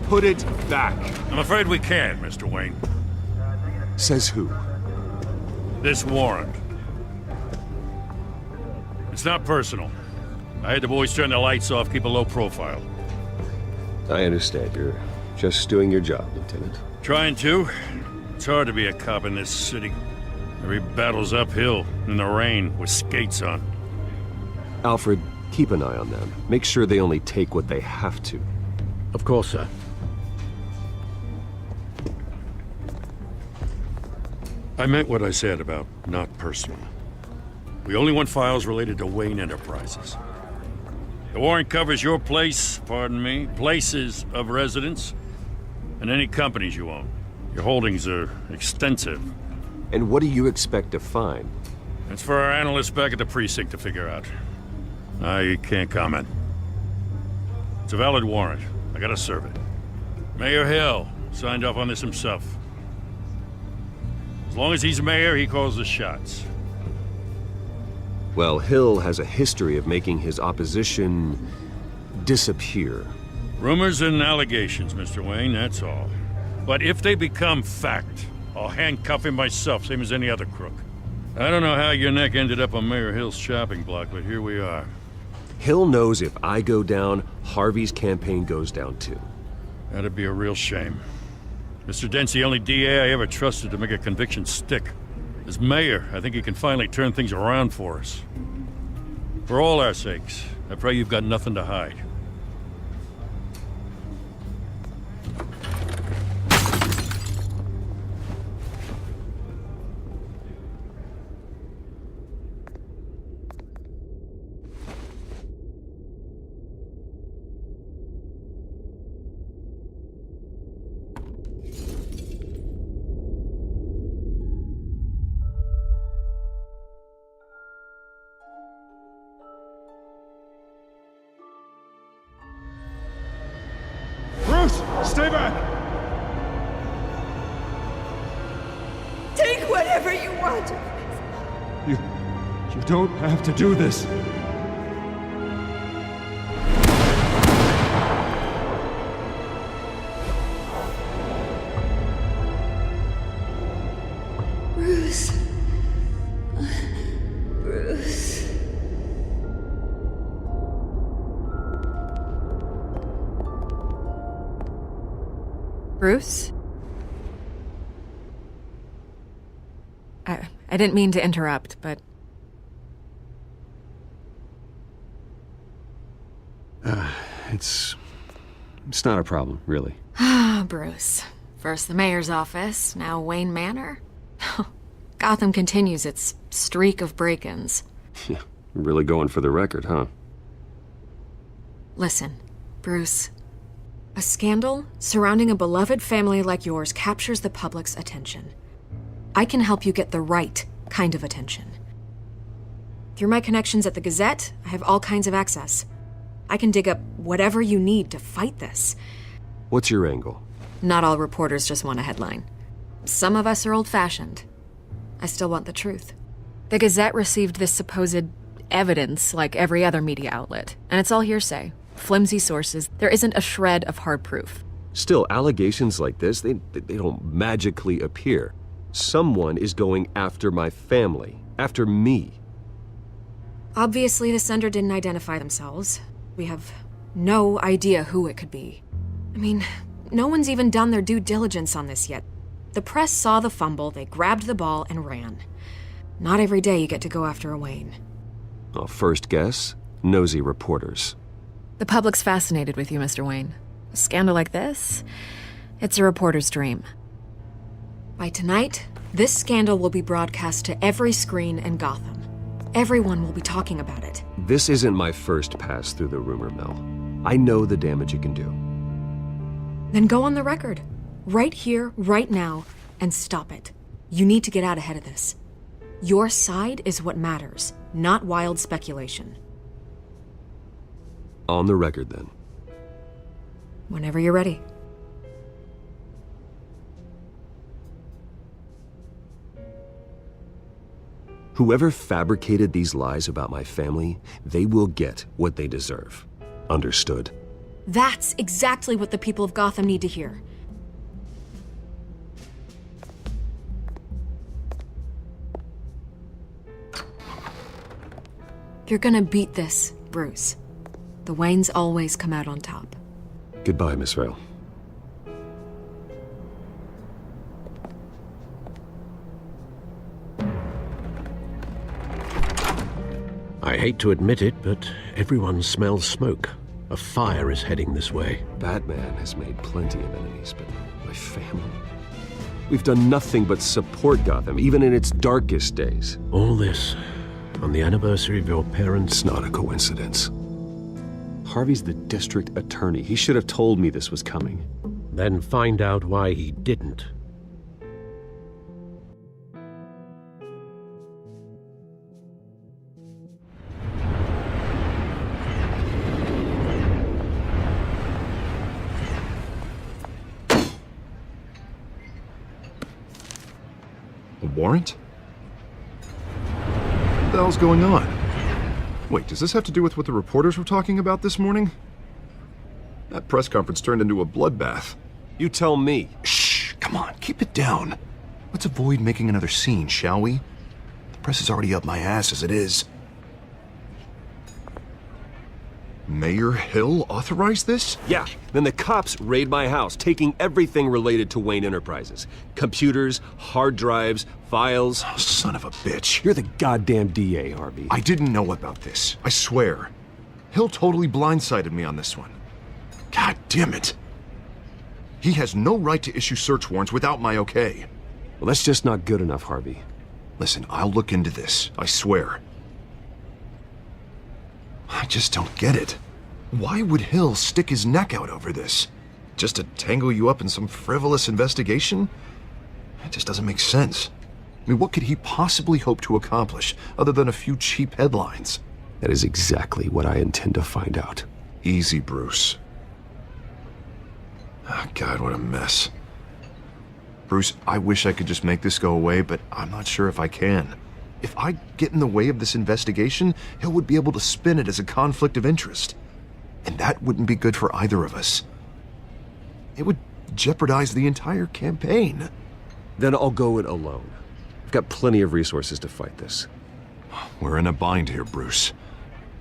Put it back. I'm afraid we can't, Mr. Wayne. Says who? This warrant. It's not personal. I had the boys turn the lights off, keep a low profile. I understand. You're just doing your job, Lieutenant. Trying to. It's hard to be a cop in this city. Every battle's uphill, in the rain, with skates on. Alfred, keep an eye on them. Make sure they only take what they have to. Of course, sir. I meant what I said about not personal. We only want files related to Wayne Enterprises. The warrant covers your place, pardon me, places of residence, and any companies you own. Your holdings are extensive. And what do you expect to find? It's for our analysts back at the precinct to figure out. I can't comment. It's a valid warrant. I gotta serve it. Mayor Hill signed off on this himself. As long as he's mayor, he calls the shots. Well, Hill has a history of making his opposition disappear. Rumors and allegations, Mr. Wayne, that's all. But if they become fact, I'll handcuff him myself, same as any other crook. I don't know how your neck ended up on Mayor Hill's shopping block, but here we are. Hill knows if I go down, Harvey's campaign goes down too. That'd be a real shame. Mr. Dent's the only DA I ever trusted to make a conviction stick. As mayor, I think he can finally turn things around for us. For all our sakes, I pray you've got nothing to hide. Stay back! Take whatever you want. You don't have to do this. Bruce. Bruce. Bruce? I didn't mean to interrupt, but... It's not a problem, really. Ah, Bruce. First the mayor's office, now Wayne Manor. Gotham continues its streak of break-ins. Yeah, really going for the record, huh? Listen, Bruce. A scandal surrounding a beloved family like yours captures the public's attention. I can help you get the right kind of attention. Through my connections at the Gazette, I have all kinds of access. I can dig up whatever you need to fight this. What's your angle? Not all reporters just want a headline. Some of us are old-fashioned. I still want the truth. The Gazette received this supposed evidence like every other media outlet, and it's all hearsay. Flimsy sources. There isn't a shred of hard proof. Still, allegations like this, they don't magically appear. Someone is going after my family, after me. Obviously, the sender didn't identify themselves. We have no idea who it could be. I mean, no one's even done their due diligence on this yet. The press saw the fumble, they grabbed the ball and ran. Not every day you get to go after a Wayne. Well, first guess, nosy reporters. The public's fascinated with you, Mr. Wayne. A scandal like this, it's a reporter's dream. By tonight, this scandal will be broadcast to every screen in Gotham. Everyone will be talking about it. This isn't my first pass through the rumor mill. I know the damage it can do. Then go on the record, right here, right now, and stop it. You need to get out ahead of this. Your side is what matters, not wild speculation. On the record, then. Whenever you're ready. Whoever fabricated these lies about my family, they will get what they deserve. Understood? That's exactly what the people of Gotham need to hear. You're gonna beat this, Bruce. The Waynes always come out on top. Goodbye, Miss Rail. I hate to admit it, but everyone smells smoke. A fire is heading this way. Batman has made plenty of enemies, but my family? We've done nothing but support Gotham, even in its darkest days. All this on the anniversary of your parents'... It's not a coincidence. Harvey's the district attorney. He should have told me this was coming. Then find out why he didn't. A warrant? What the hell's going on? Wait, does this have to do with what the reporters were talking about this morning? That press conference turned into a bloodbath. You tell me. Shh, come on, keep it down. Let's avoid making another scene, shall we? The press is already up my ass as it is. Mayor Hill authorized this? Yeah, then the cops raid my house, taking everything related to Wayne Enterprises. Computers, hard drives, files. Oh, son of a bitch. You're the goddamn DA, Harvey. I didn't know about this, I swear. Hill totally blindsided me on this one. God damn it. He has no right to issue search warrants without my okay. Well, that's just not good enough, Harvey. Listen, I'll look into this, I swear. I just don't get it. Why would Hill stick his neck out over this? Just to tangle you up in some frivolous investigation? It just doesn't make sense. I mean, what could he possibly hope to accomplish other than a few cheap headlines? That is exactly what I intend to find out. Easy, Bruce. Oh, God, what a mess. Bruce, I wish I could just make this go away, but I'm not sure if I can. If I get in the way of this investigation, Hill would be able to spin it as a conflict of interest. And that wouldn't be good for either of us. It would jeopardize the entire campaign. Then I'll go it alone. I've got plenty of resources to fight this. We're in a bind here, Bruce.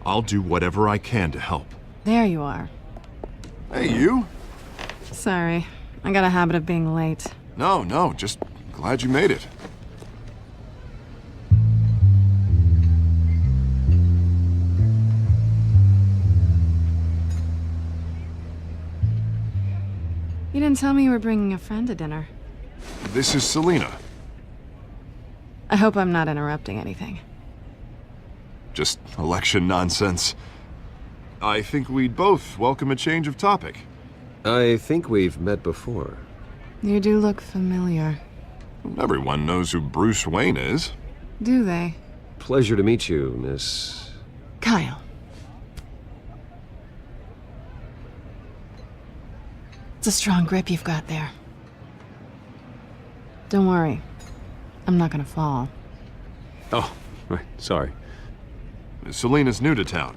I'll do whatever I can to help. There you are. Hey, you? Sorry, I got a habit of being late. No, just glad you made it. You didn't tell me you were bringing a friend to dinner. This is Selina. I hope I'm not interrupting anything. Just election nonsense. I think we'd both welcome a change of topic. I think we've met before. You do look familiar. Everyone knows who Bruce Wayne is. Do they? Pleasure to meet you, Miss... Kyle. It's a strong grip you've got there. Don't worry. I'm not gonna fall. Oh, right. Sorry. Selena's new to town.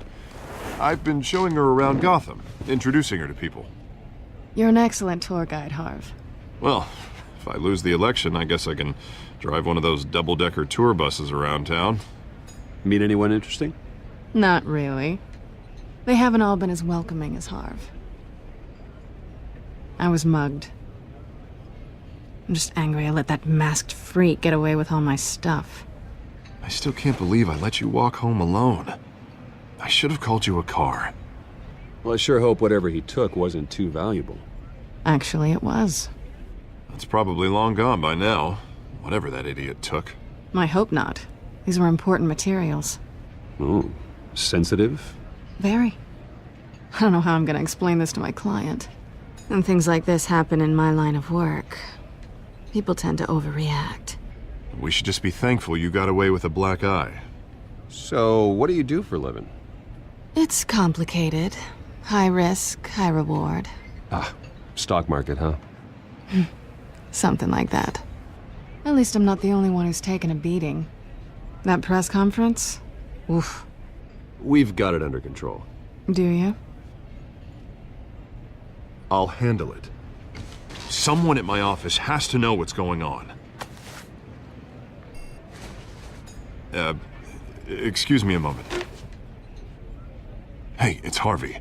I've been showing her around Gotham, introducing her to people. You're an excellent tour guide, Harv. Well, if I lose the election, I guess I can drive one of those double-decker tour buses around town. Meet anyone interesting? Not really. They haven't all been as welcoming as Harv. I was mugged. I'm just angry I let that masked freak get away with all my stuff. I still can't believe I let you walk home alone. I should have called you a car. Well, I sure hope whatever he took wasn't too valuable. Actually, it was. It's probably long gone by now, whatever that idiot took. I hope not. These were important materials. Ooh, sensitive? Very. I don't know how I'm gonna explain this to my client. When things like this happen in my line of work, people tend to overreact. We should just be thankful you got away with a black eye. So, what do you do for a living? It's complicated. High risk, high reward. Ah, stock market, huh? Something like that. At least I'm not the only one who's taken a beating. That press conference? Oof. We've got it under control. Do you? I'll handle it. Someone at my office has to know what's going on. Excuse me a moment. Hey, it's Harvey.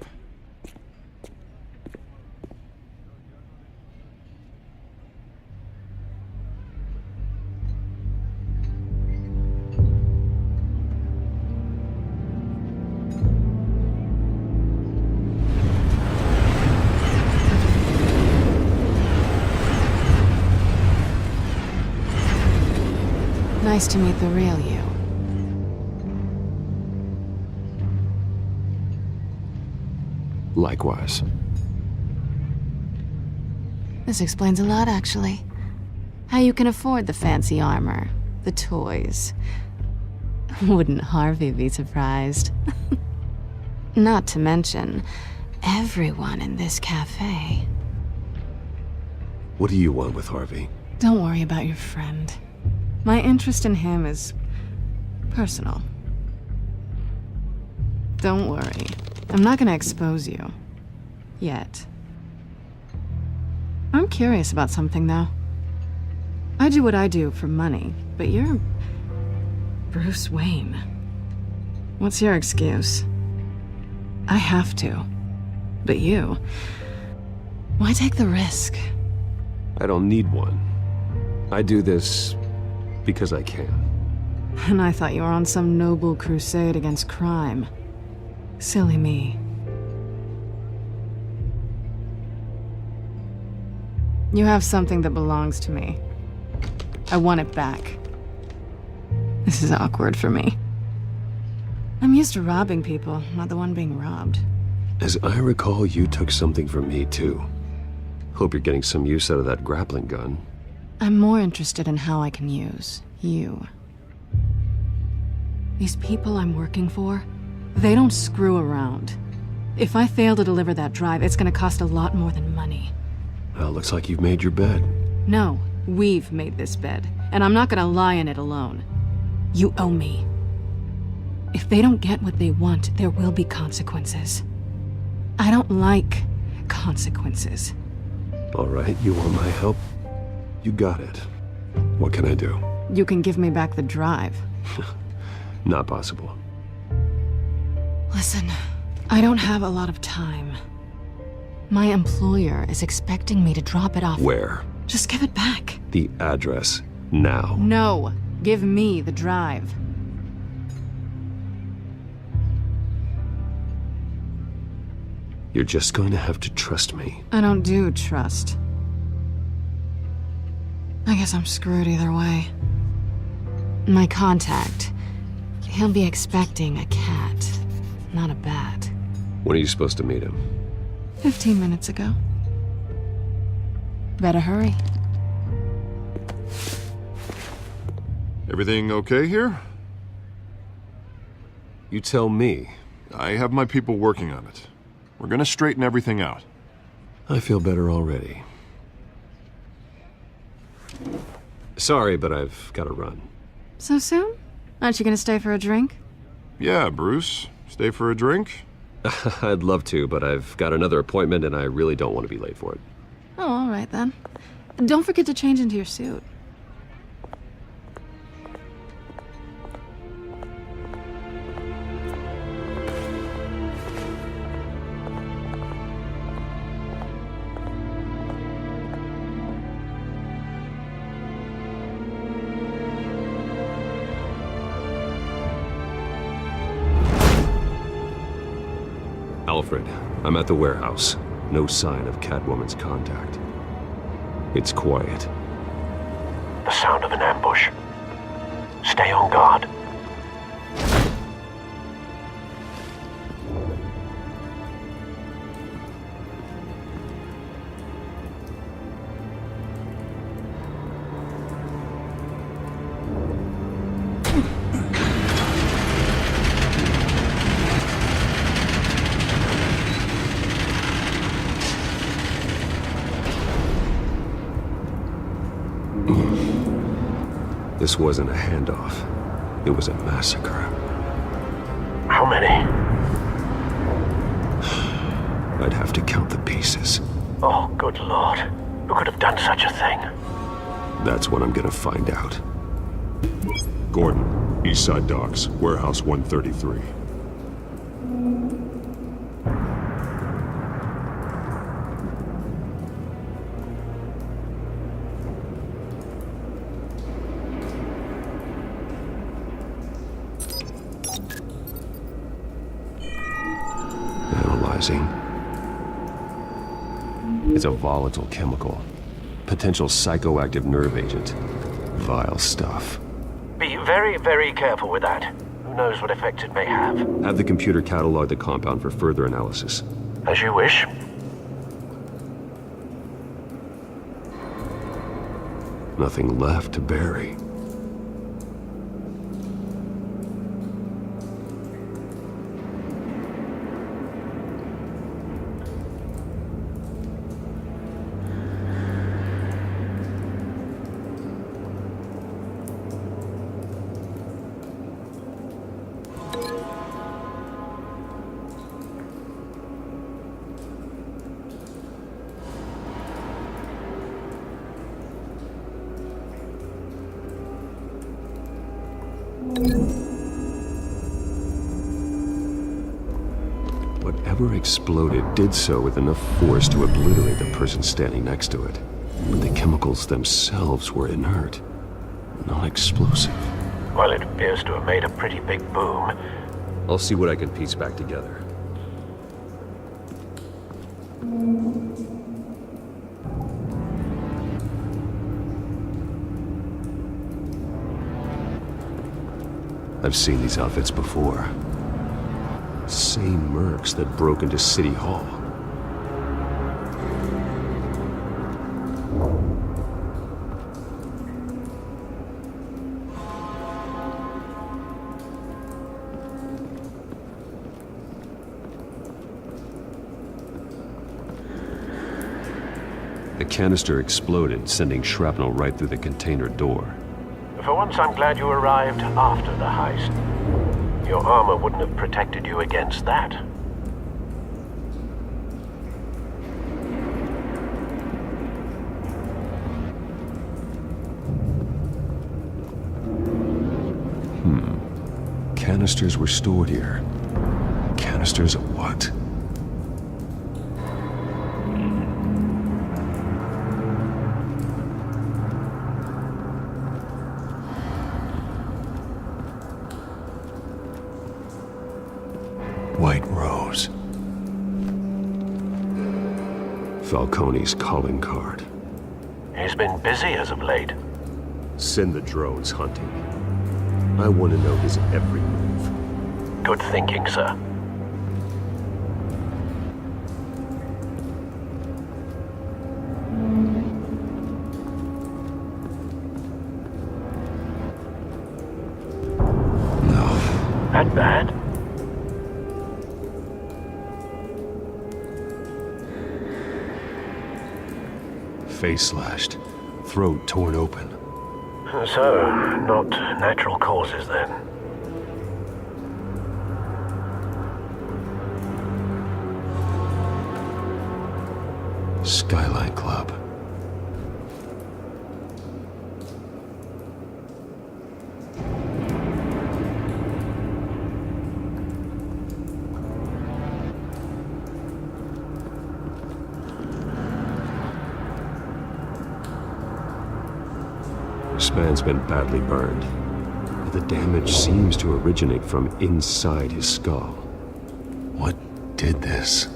Nice to meet the real you. Likewise. This explains a lot, actually. How you can afford the fancy armor, the toys. Wouldn't Harvey be surprised? Not to mention, everyone in this cafe. What do you want with Harvey? Don't worry about your friend. My interest in him is personal. Don't worry. I'm not gonna expose you. Yet. I'm curious about something, though. I do what I do for money, but you're... Bruce Wayne. What's your excuse? I have to. But you... Why take the risk? I don't need one. I do this because I can. And I thought you were on some noble crusade against crime. Silly me. You have something that belongs to me. I want it back. This is awkward for me. I'm used to robbing people, not the one being robbed. As I recall, you took something from me, too. Hope you're getting some use out of that grappling gun. I'm more interested in how I can use you. These people I'm working for, they don't screw around. If I fail to deliver that drive, it's gonna cost a lot more than money. Well, looks like you've made your bed. No, we've made this bed, and I'm not gonna lie in it alone. You owe me. If they don't get what they want, there will be consequences. I don't like consequences. All right, you want my help? You got it. What can I do? You can give me back the drive. Not possible. Listen, I don't have a lot of time. My employer is expecting me to drop it off. Where? Just give it back. The address, now. No, give me the drive. You're just going to have to trust me. I don't do trust. I guess I'm screwed either way. My contact, he'll be expecting a cat, not a bat. When are you supposed to meet him? 15 minutes ago. Better hurry. Everything okay here? You tell me. I have my people working on it. We're gonna straighten everything out. I feel better already. Sorry, but I've got to run. So soon? Aren't you gonna stay for a drink? Yeah, Bruce. Stay for a drink? I'd love to, but I've got another appointment and I really don't want to be late for it. Oh, all right then. Don't forget to change into your suit. Alfred, I'm at the warehouse. No sign of Catwoman's contact. It's quiet. The sound of an ambush. Stay on guard. This wasn't a handoff. It was a massacre. How many? I'd have to count the pieces. Oh, good lord. Who could have done such a thing? That's what I'm gonna find out. Gordon, Eastside Docks, Warehouse 133. Analyzing. It's a volatile chemical. Potential psychoactive nerve agent. Vile stuff. Be very, very careful with that. Who knows what effects it may have. Have the computer catalog the compound for further analysis. As you wish. Nothing left to bury. Whatever exploded did so with enough force to obliterate the person standing next to it. But the chemicals themselves were inert, not explosive. Well, it appears to have made a pretty big boom. I'll see what I can piece back together. I've seen these outfits before. Same mercs that broke into City Hall. The canister exploded, sending shrapnel right through the container door. For once, I'm glad you arrived after the heist. Your armor wouldn't have protected you against that. Canisters were stored here. Canisters of what? White Rose. Falcone's calling card. He's been busy as of late. Send the drones hunting. I want to know his every move. Good thinking, sir. that bad? Face slashed, throat torn open. So, not natural causes then? Skyline Club. This man's been badly burned, but the damage seems to originate from inside his skull. What did this?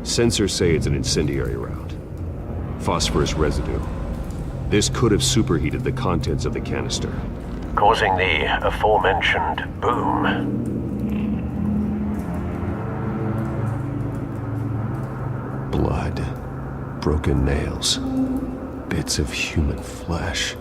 Sensors say it's an incendiary round. Phosphorus residue. This could have superheated the contents of the canister, causing the aforementioned boom. Blood, broken nails, bits of human flesh.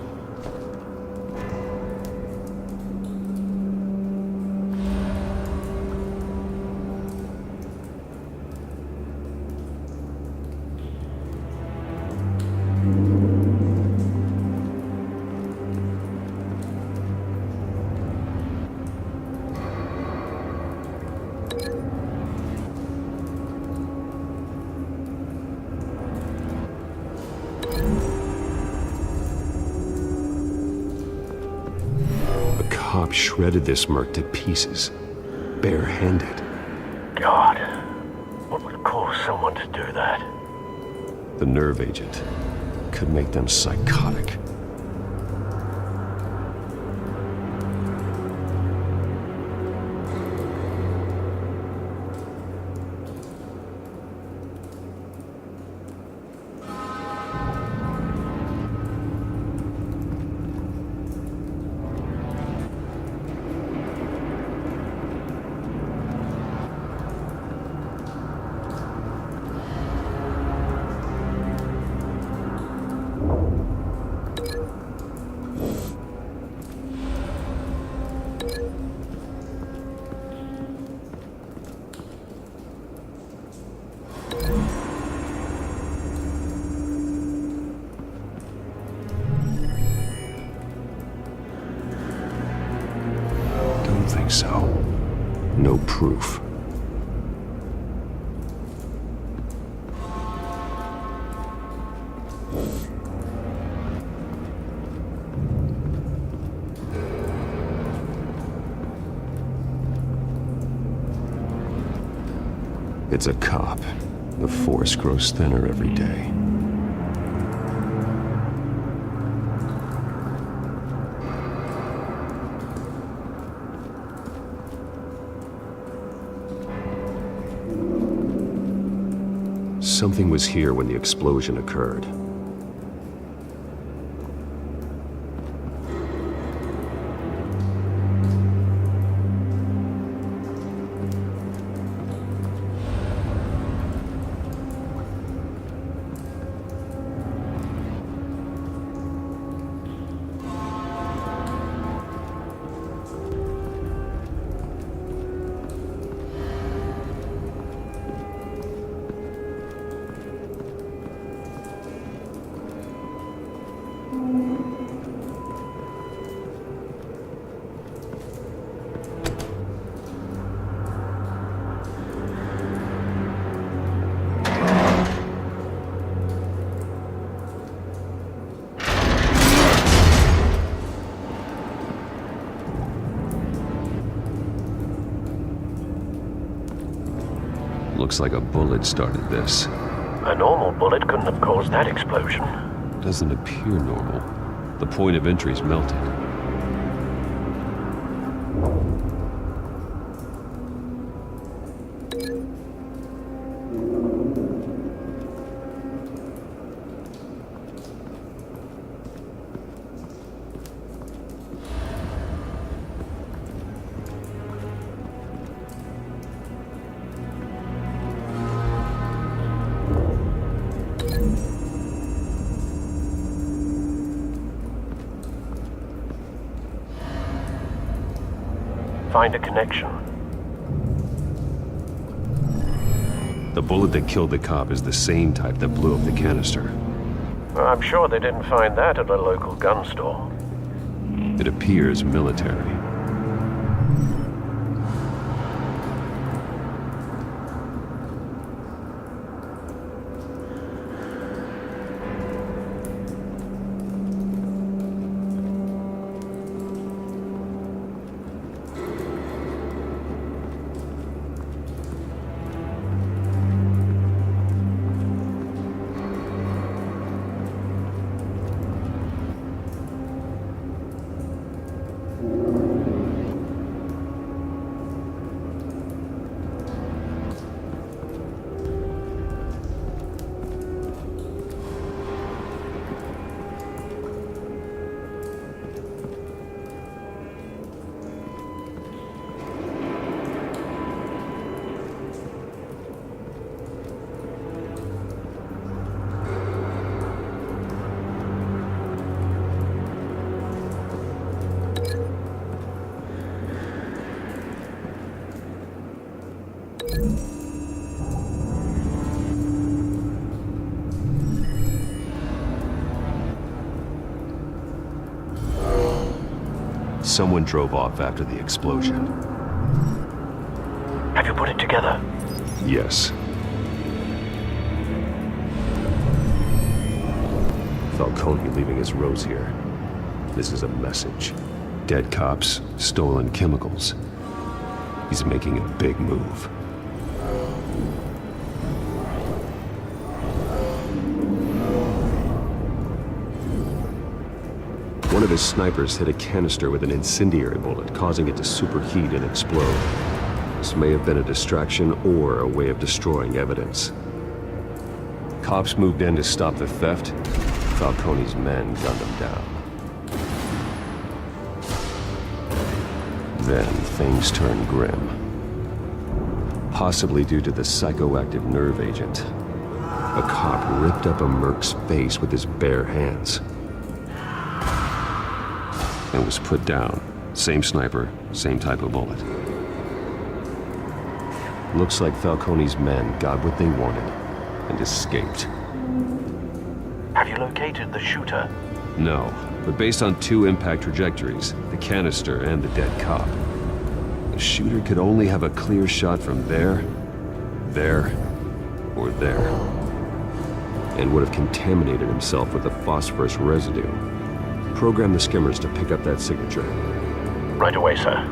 Shredded this merc to pieces, bare-handed. God, what would cause someone to do that? The nerve agent could make them psychotic. So, no proof. It's a cop. The force grows thinner every day. Something was here when the explosion occurred. Looks like a bullet started this. A normal bullet couldn't have caused that explosion. Doesn't appear normal. The point of entry's melted. Find a connection. The bullet that killed the cop is the same type that blew up the canister. I'm sure they didn't find that at a local gun store. It appears military. Someone drove off after the explosion. Have you put it together? Yes. Falcone leaving his rose here. This is a message. Dead cops, stolen chemicals. He's making a big move. One of his snipers hit a canister with an incendiary bullet, causing it to superheat and explode. This may have been a distraction or a way of destroying evidence. Cops moved in to stop the theft. Falcone's men gunned him down. Then things turned grim. Possibly due to the psychoactive nerve agent. A cop ripped up a merc's face with his bare hands. And was put down. Same sniper, same type of bullet. Looks like Falcone's men got what they wanted and escaped. Have you located the shooter? No, but based on two impact trajectories, the canister and the dead cop, the shooter could only have a clear shot from there, or there, and would have contaminated himself with the phosphorus residue. Program the skimmers to pick up that signature. Right away, sir.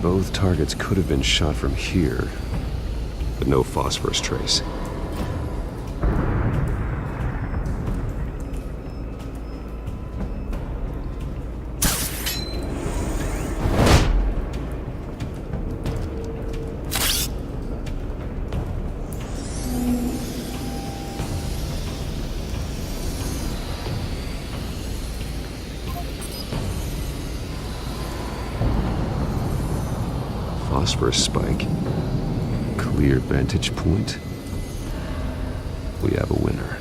Both targets could have been shot from here, but no phosphorus trace. Phosphorus spike. Clear vantage point. We have a winner.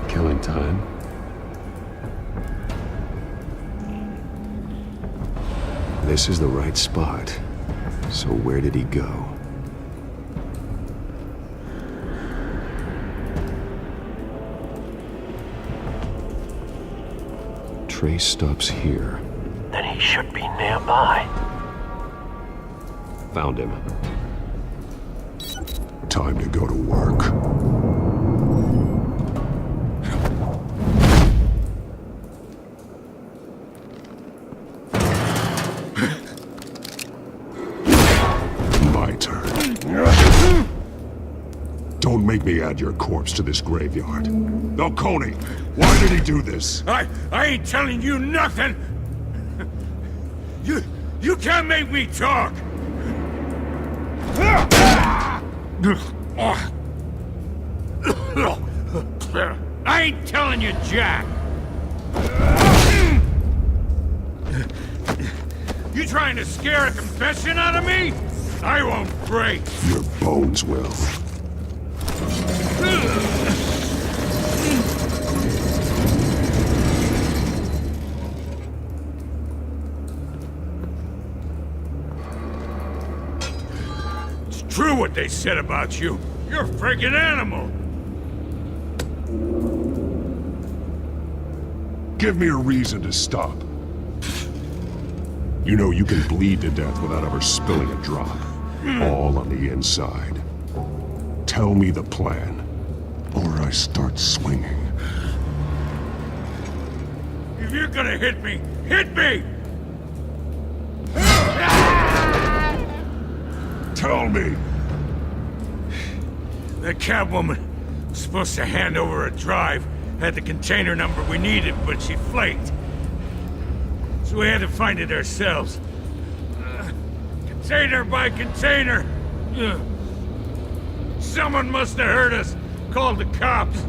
Killing time. This is the right spot. So where did he go? Trace stops here. Then he should be nearby. Found him. Time to go to work. Don't make me add your corpse to this graveyard. Falcone, why did he do this? I ain't telling you nothing! You can't make me talk! I ain't telling you, Jack! You trying to scare a confession out of me? I won't break! Your bones will. It's true what they said about you. You're a freaking animal! Give me a reason to stop. You know you can bleed to death without ever spilling a drop. All on the inside. Tell me the plan, or I start swinging. If you're gonna hit me, hit me! Tell me! That Catwoman was supposed to hand over a drive, had the container number we needed, but she flaked. So we had to find it ourselves. Container by container. Someone must have heard us, called the cops.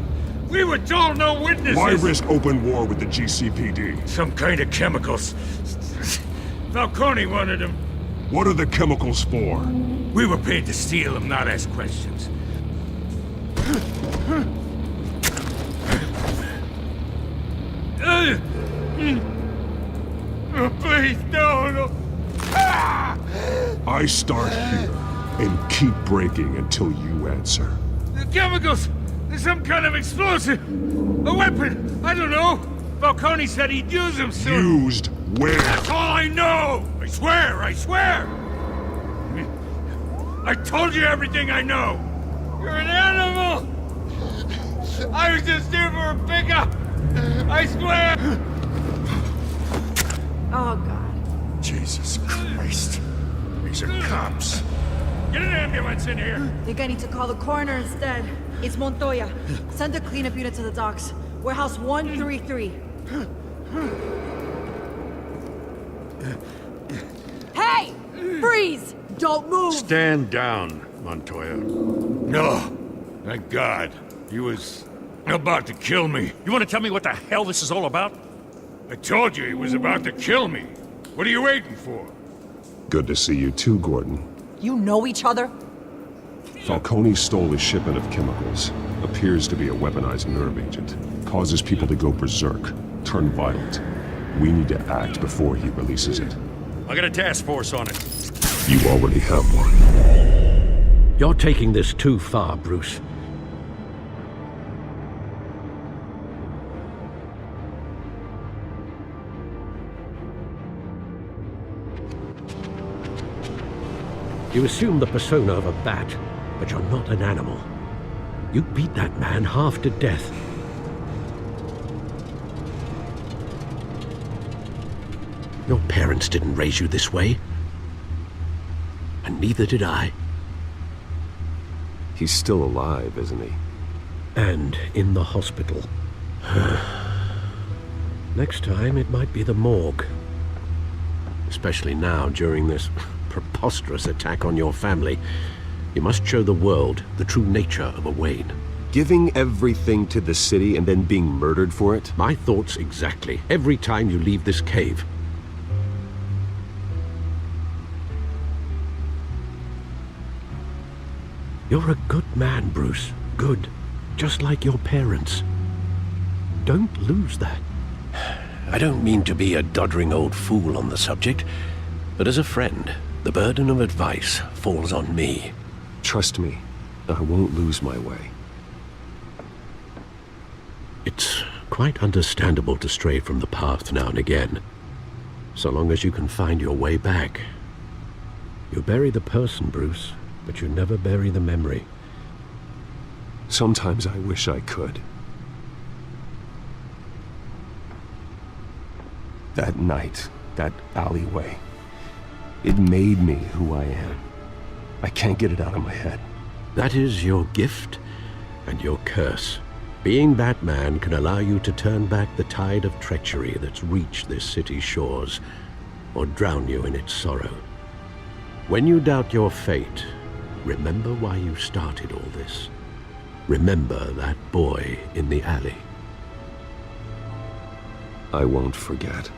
We were told no witnesses. Why risk open war with the GCPD? Some kind of chemicals. Falcone wanted them. What are the chemicals for? We were paid to steal them, not ask questions. Please, no. I start here and keep breaking until you answer. The chemicals! There's some kind of explosive! A weapon! I don't know! Falcone said he'd use them soon! Used where? That's all I know! I swear! I told you everything I know! You're an animal! I was just here for a pickup! I swear! Oh, God. Jesus Christ. These are cops. Get an ambulance in here! Think I need to call the coroner instead. It's Montoya. Send a cleanup unit to the docks. Warehouse 133. Hey! Freeze! Don't move! Stand down, Montoya. No. Thank God. He was about to kill me. You want to tell me what the hell this is all about? I told you he was about to kill me. What are you waiting for? Good to see you too, Gordon. You know each other? Falcone stole a shipment of chemicals. Appears to be a weaponized nerve agent. Causes people to go berserk, turn violent. We need to act before he releases it. I got a task force on it. You already have one. You're taking this too far, Bruce. You assume the persona of a bat, but you're not an animal. You beat that man half to death. Your parents didn't raise you this way. And neither did I. He's still alive, isn't he? And in the hospital. Next time, it might be the morgue. Especially now, during this preposterous attack on your family. You must show the world the true nature of a Wayne. Giving everything to the city and then being murdered for it? My thoughts exactly. Every time you leave this cave. You're a good man, Bruce. Good. Just like your parents. Don't lose that. I don't mean to be a doddering old fool on the subject, but as a friend, the burden of advice falls on me. Trust me, I won't lose my way. It's quite understandable to stray from the path now and again, so long as you can find your way back. You bury the person, Bruce, but you never bury the memory. Sometimes I wish I could. That night, that alleyway, it made me who I am. I can't get it out of my head. That is your gift? And your curse. Being Batman can allow you to turn back the tide of treachery that's reached this city's shores, or drown you in its sorrow. When you doubt your fate, remember why you started all this. Remember that boy in the alley. I won't forget.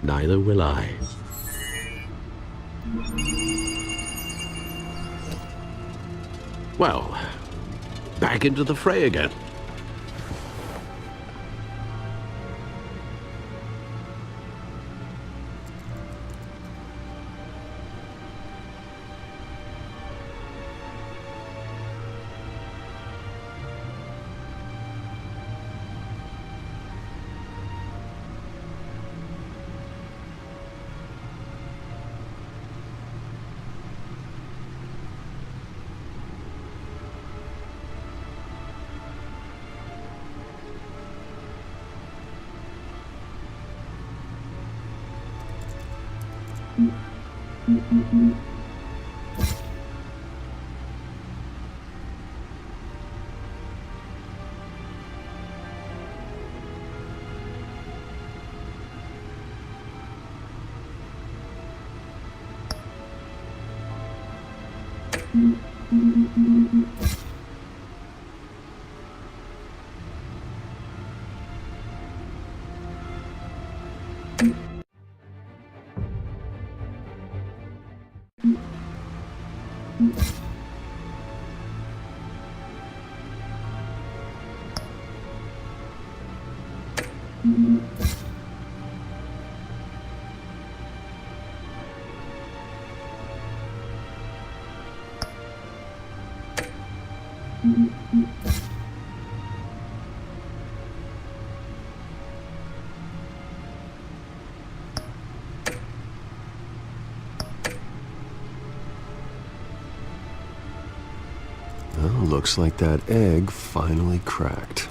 Neither will I. Well, back into the fray again. Well, looks like that egg finally cracked.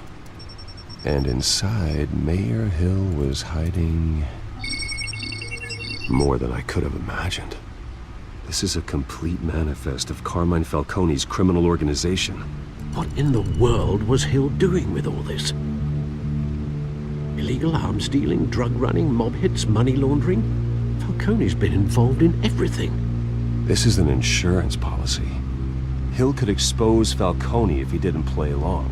And inside, Mayor Hill was hiding more than I could have imagined. This is a complete manifest of Carmine Falcone's criminal organization. What in the world was Hill doing with all this? Illegal arms dealing, drug running, mob hits, money laundering? Falcone's been involved in everything. This is an insurance policy. Hill could expose Falcone if he didn't play along.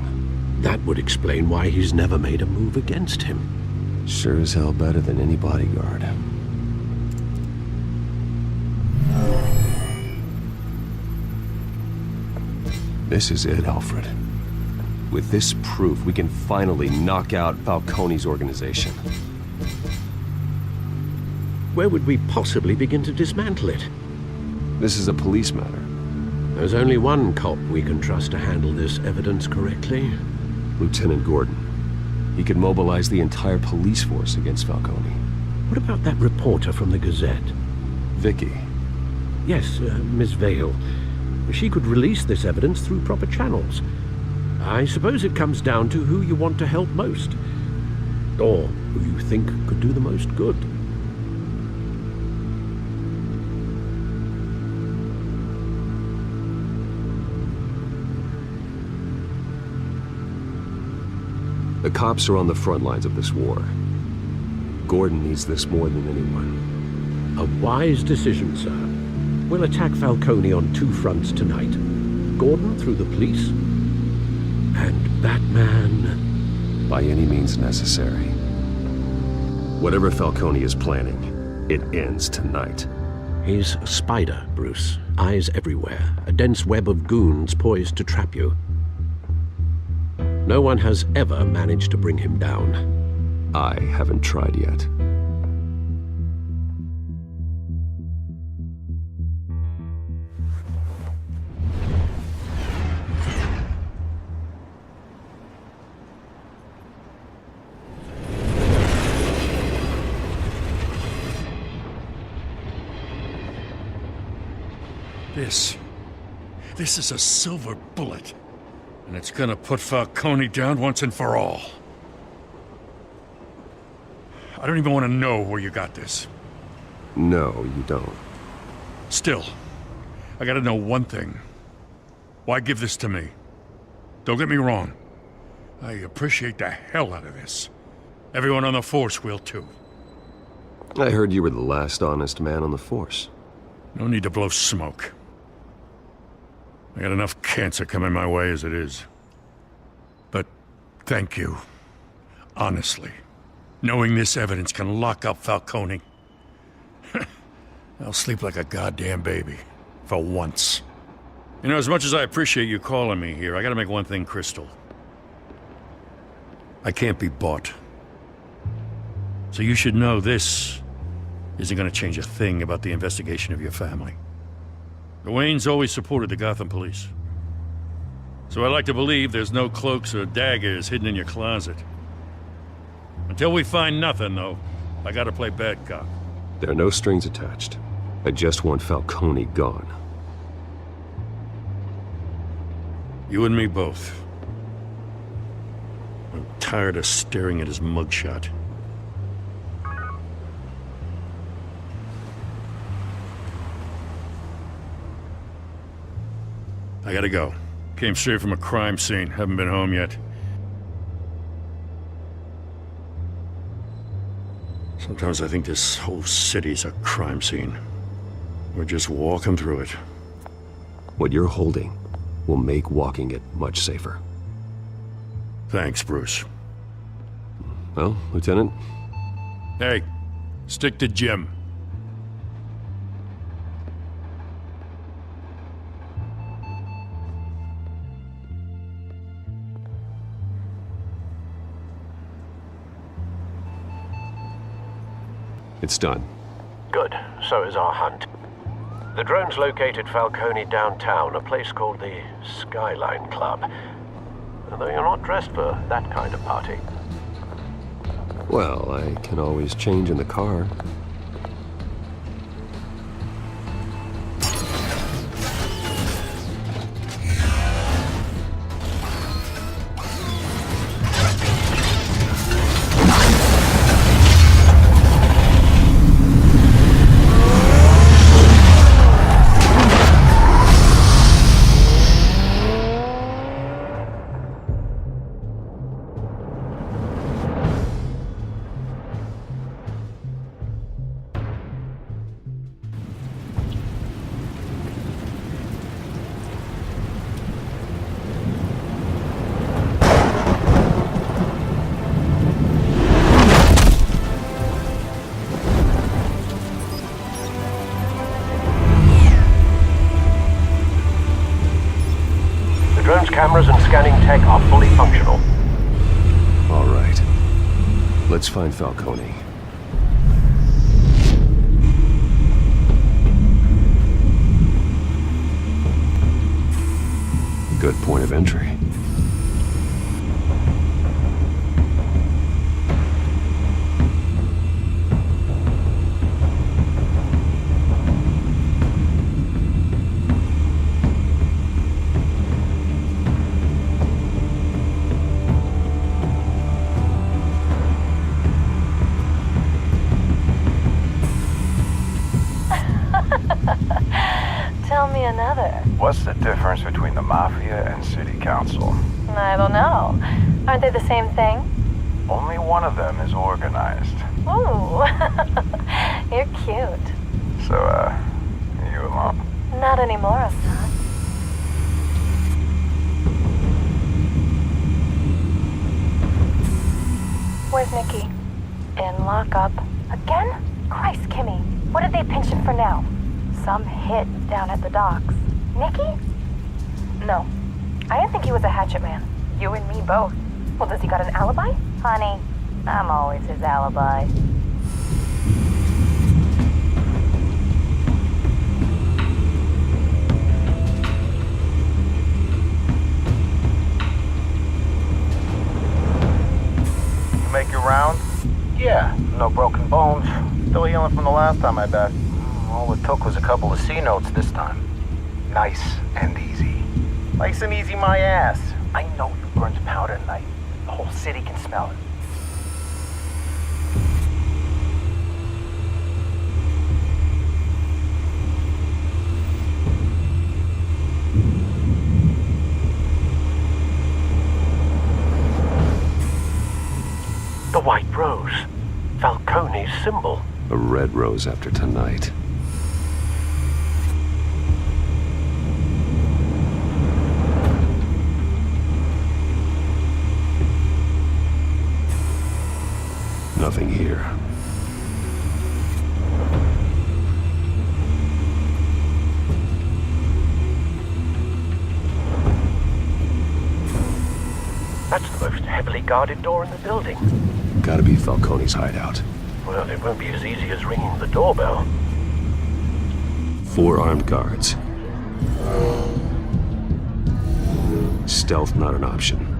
That would explain why he's never made a move against him. Sure as hell better than any bodyguard. This is it, Alfred. With this proof, we can finally knock out Falcone's organization. Where would we possibly begin to dismantle it? This is a police matter. There's only one cop we can trust to handle this evidence correctly. Lieutenant Gordon. He could mobilize the entire police force against Falcone. What about that reporter from the Gazette? Vicky. Yes, Miss Vale. She could release this evidence through proper channels. I suppose it comes down to who you want to help most. Or who you think could do the most good. The cops are on the front lines of this war. Gordon needs this more than anyone. A wise decision, sir. We'll attack Falcone on two fronts tonight. Gordon through the police, and Batman... by any means necessary. Whatever Falcone is planning, it ends tonight. He's a spider, Bruce. Eyes everywhere. A dense web of goons poised to trap you. No one has ever managed to bring him down. I haven't tried yet. This is a silver bullet. And it's gonna put Falcone down once and for all. I don't even want to know where you got this. No, you don't. Still, I gotta know one thing. Why give this to me? Don't get me wrong. I appreciate the hell out of this. Everyone on the force will too. I heard you were the last honest man on the force. No need to blow smoke. I got enough cancer coming my way as it is. But thank you. Honestly. Knowing this evidence can lock up Falcone. I'll sleep like a goddamn baby. For once. You know, as much as I appreciate you calling me here, I gotta make one thing crystal. I can't be bought. So you should know this isn't gonna change a thing about the investigation of your family. The Waynes always supported the Gotham police. So I like to believe there's no cloaks or daggers hidden in your closet. Until we find nothing, though, I gotta play bad cop. There are no strings attached. I just want Falcone gone. You and me both. I'm tired of staring at his mugshot. I gotta go. Came straight from a crime scene. Haven't been home yet. Sometimes I think this whole city's a crime scene. We're just walking through it. What you're holding will make walking it much safer. Thanks, Bruce. Well, Lieutenant? Hey, stick to Jim. It's done. Good. So is our hunt. The drones located Falcone downtown, a place called the Skyline Club. Although you're not dressed for that kind of party. Well, I can always change in the car. Cameras and scanning tech are fully functional. All right. Let's find Falcone. Good point of entry. Tell me another. What's the difference between the Mafia and City Council? I don't know. Aren't they the same thing? Only one of them is organized. Ooh, you're cute. So, you alone? Not anymore, Assad. Where's Nikki? In lockup. Again? Christ, Kimmy. What did they pinch him for now? Some hit down at the docks. Nikki? No. I didn't think he was a hatchet man. You and me both. Well, does he got an alibi? Honey, I'm always his alibi. You make your round? Yeah, no broken bones. Still healing from the last time, I bet. All it took was a couple of C notes this time. Nice and easy. Nice and easy my ass. I know you burned powder at night. The whole city can smell it. company's symbol. A red rose after tonight. Nothing here. That's the most heavily guarded door in the building. Gotta be Falcone's hideout. Well, it won't be as easy as ringing the doorbell. 4 armed guards. Stealth not an option.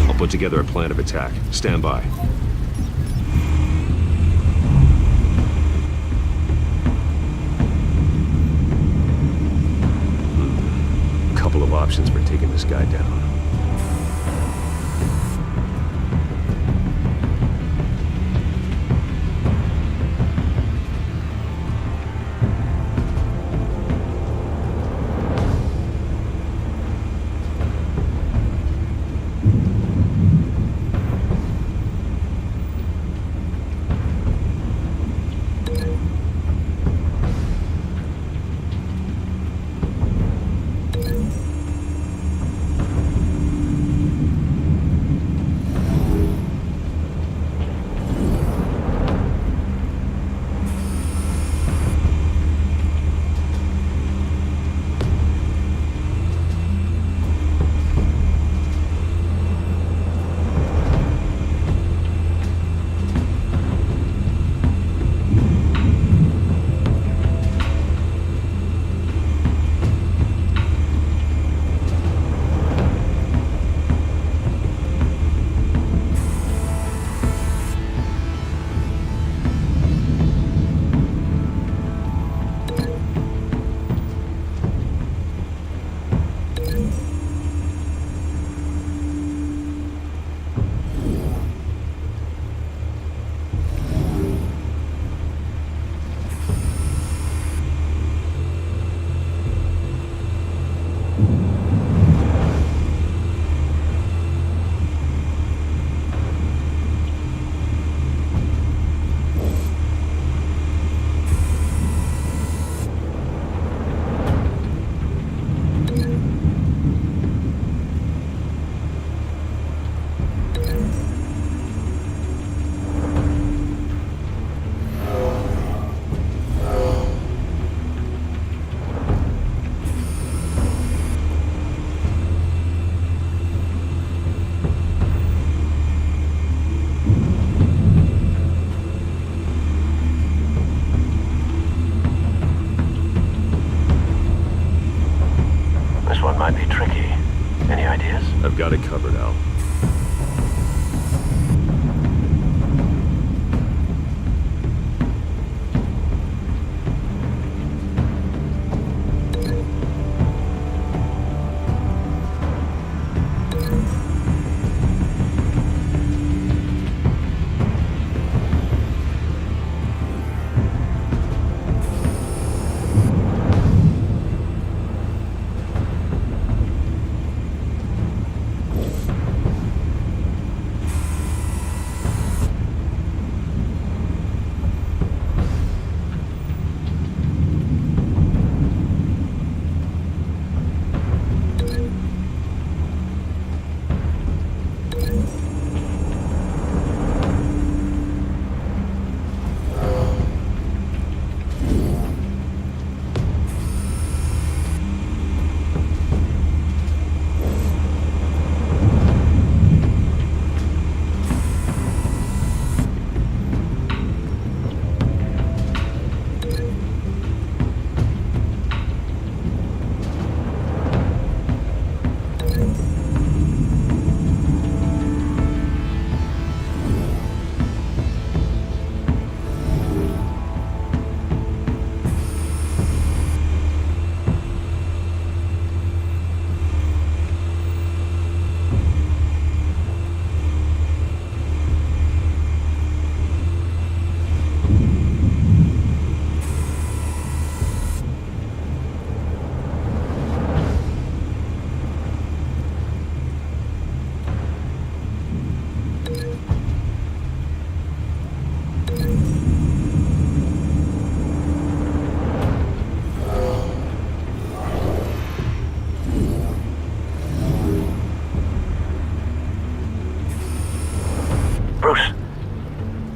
I'll put together a plan of attack. Stand by. Couple of options for taking this guy down.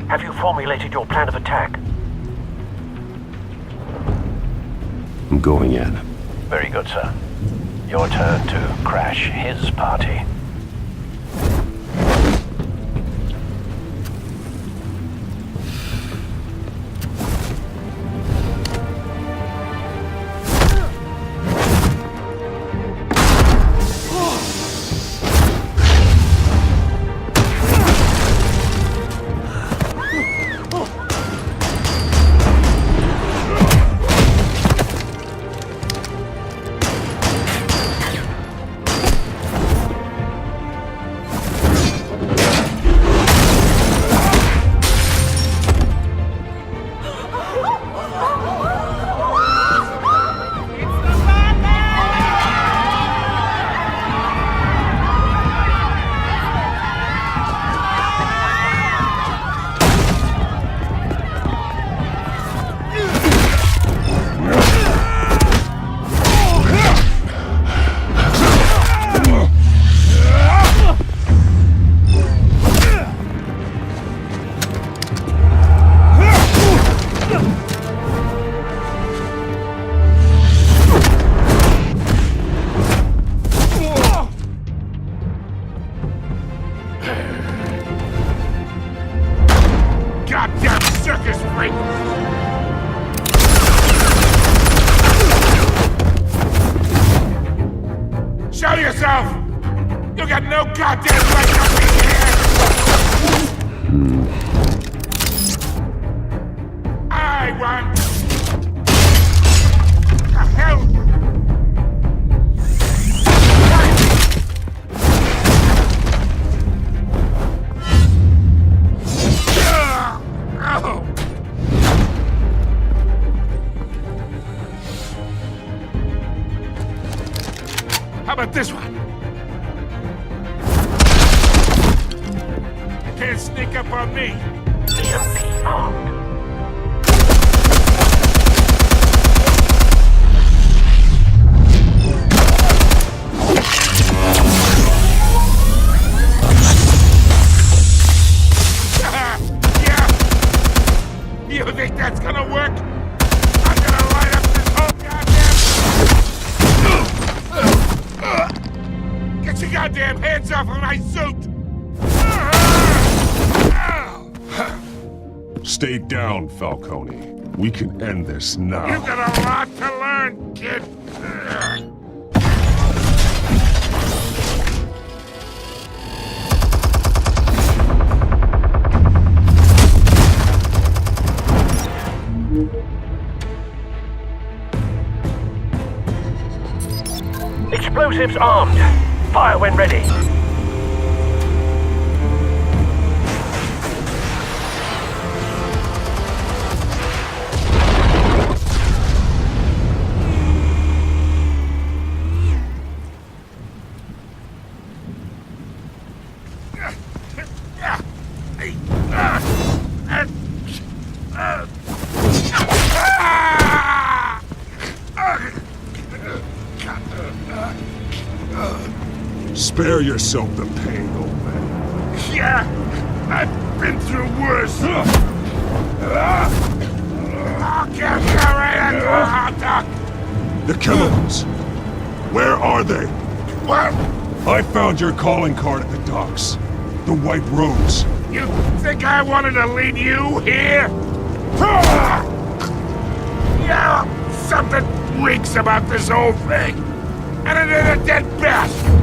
Have you formulated your plan of attack? I'm going in. Very good, sir. Your turn to crash his party. How about this one? You can't sneak up on me. EMP armed. You think that's gonna work? I'm gonna light up this whole goddamn... Get your goddamn hands off of my suit! Stay down, Falcone. We can end this now. You've got a lot to learn, kid. Explosives armed. Fire when ready. Spare yourself the pain, old man. Yeah, I've been through worse. I'll get you right into a hot dog. The chemicals. Where are they? What? I found your calling card at the docks. The White Rose. You think I wanted to lead you here? Yeah, something reeks about this whole thing. And it is a dead bastard.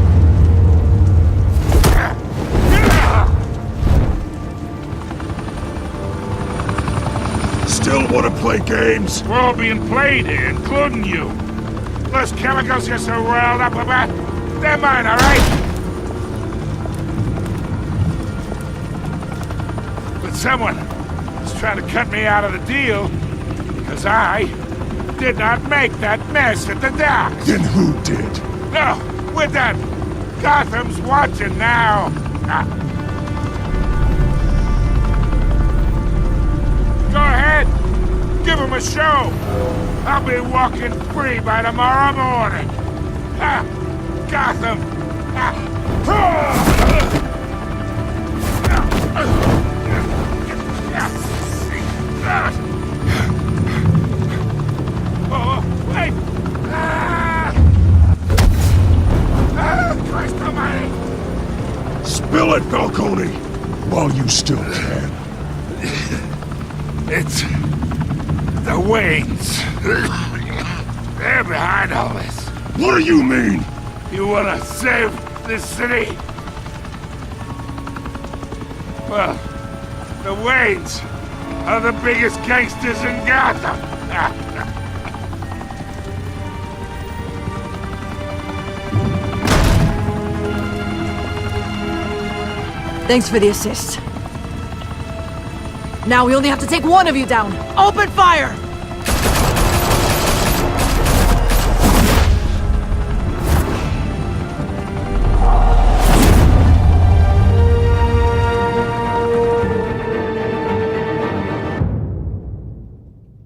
Still want to play games? We're all being played here, including you. Those chemicals you're so riled up about, they're mine, all right? But someone is trying to cut me out of the deal because I did not make that mess at the docks. Then who did? No, we're done. Gotham's watching now. Go ahead. Give him a show. I'll be walking free by tomorrow morning. Gotham. While you still can. It's the Waynes. They're behind all this. What do you mean? You wanna save this city? Well, the Waynes are the biggest gangsters in Gotham. Thanks for the assist. Now we only have to take one of you down. Open fire!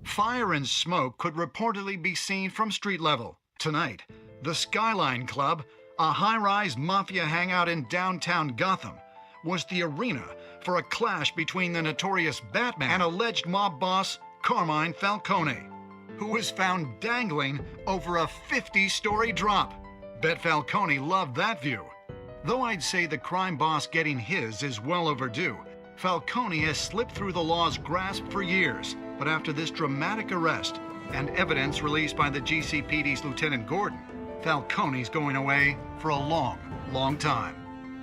Fire and smoke could reportedly be seen from street level. Tonight, the Skyline Club, a high-rise mafia hangout in downtown Gotham, was the arena for a clash between the notorious Batman and alleged mob boss Carmine Falcone, who was found dangling over a 50-story drop. Bet Falcone loved that view. Though I'd say the crime boss getting his is well overdue, Falcone has slipped through the law's grasp for years. But after this dramatic arrest and evidence released by the GCPD's Lieutenant Gordon, Falcone's going away for a long, long time.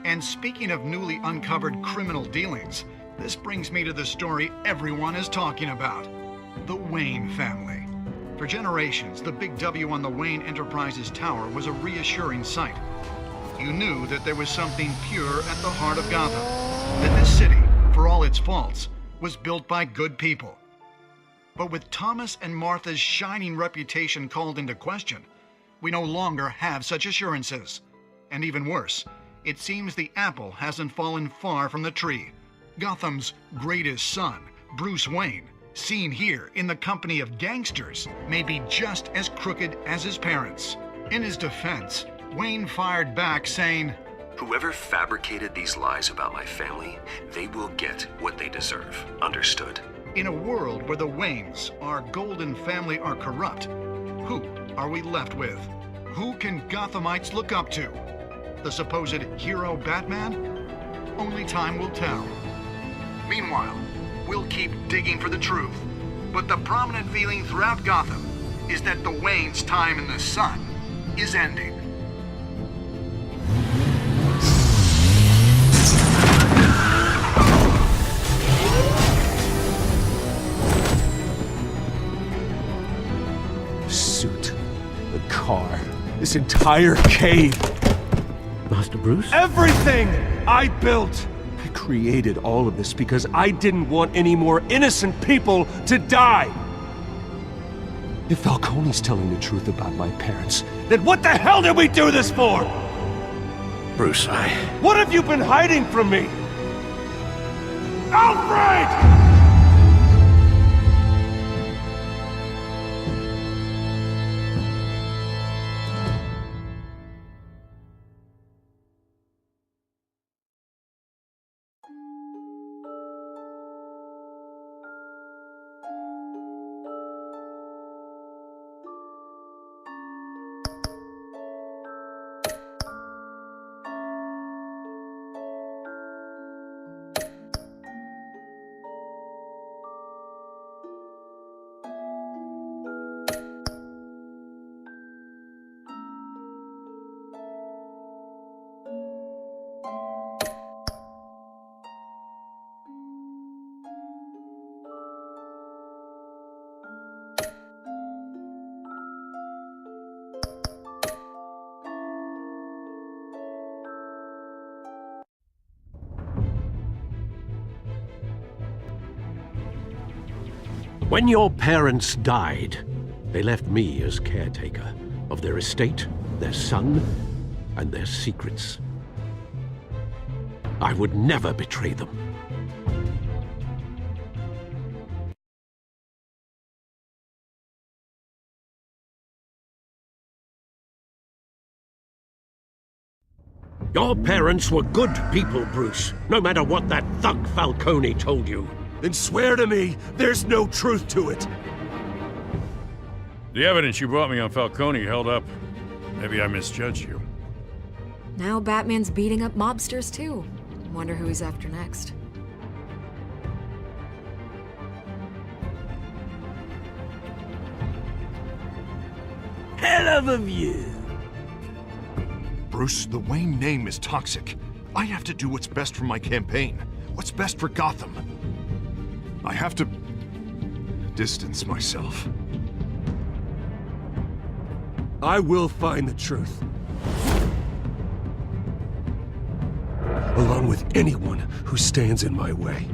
And speaking of newly uncovered criminal dealings, this brings me to the story everyone is talking about. The Wayne family. For generations, the big W on the Wayne Enterprises Tower was a reassuring sight. You knew that there was something pure at the heart of Gotham. That this city, for all its faults, was built by good people. But with Thomas and Martha's shining reputation called into question, we no longer have such assurances. And even worse, it seems the apple hasn't fallen far from the tree. Gotham's greatest son, Bruce Wayne, seen here in the company of gangsters, may be just as crooked as his parents. In his defense, Wayne fired back saying, "Whoever fabricated these lies about my family, they will get what they deserve. Understood?" In a world where the Waynes, our golden family, are corrupt, who are we left with? Who can Gothamites look up to? The supposed hero Batman? Only time will tell. Meanwhile, we'll keep digging for the truth. But the prominent feeling throughout Gotham is that the Waynes' time in the sun is ending. Suit, the car, this entire cave. Master Bruce? Everything I built! I created all of this because I didn't want any more innocent people to die! If Falcone's telling the truth about my parents, then what the hell did we do this for? Bruce, What have you been hiding from me? Alfred! When your parents died, they left me as caretaker of their estate, their son, and their secrets. I would never betray them. Your parents were good people, Bruce, no matter what that thug Falcone told you. Then swear to me there's no truth to it. The evidence you brought me on Falcone held up. Maybe I misjudged you. Now Batman's beating up mobsters too. Wonder who he's after next. hell of a view. Bruce, the Wayne name is toxic. I have to do what's best for my campaign. What's best for Gotham. I have to distance myself. I will find the truth. Along with anyone who stands in my way.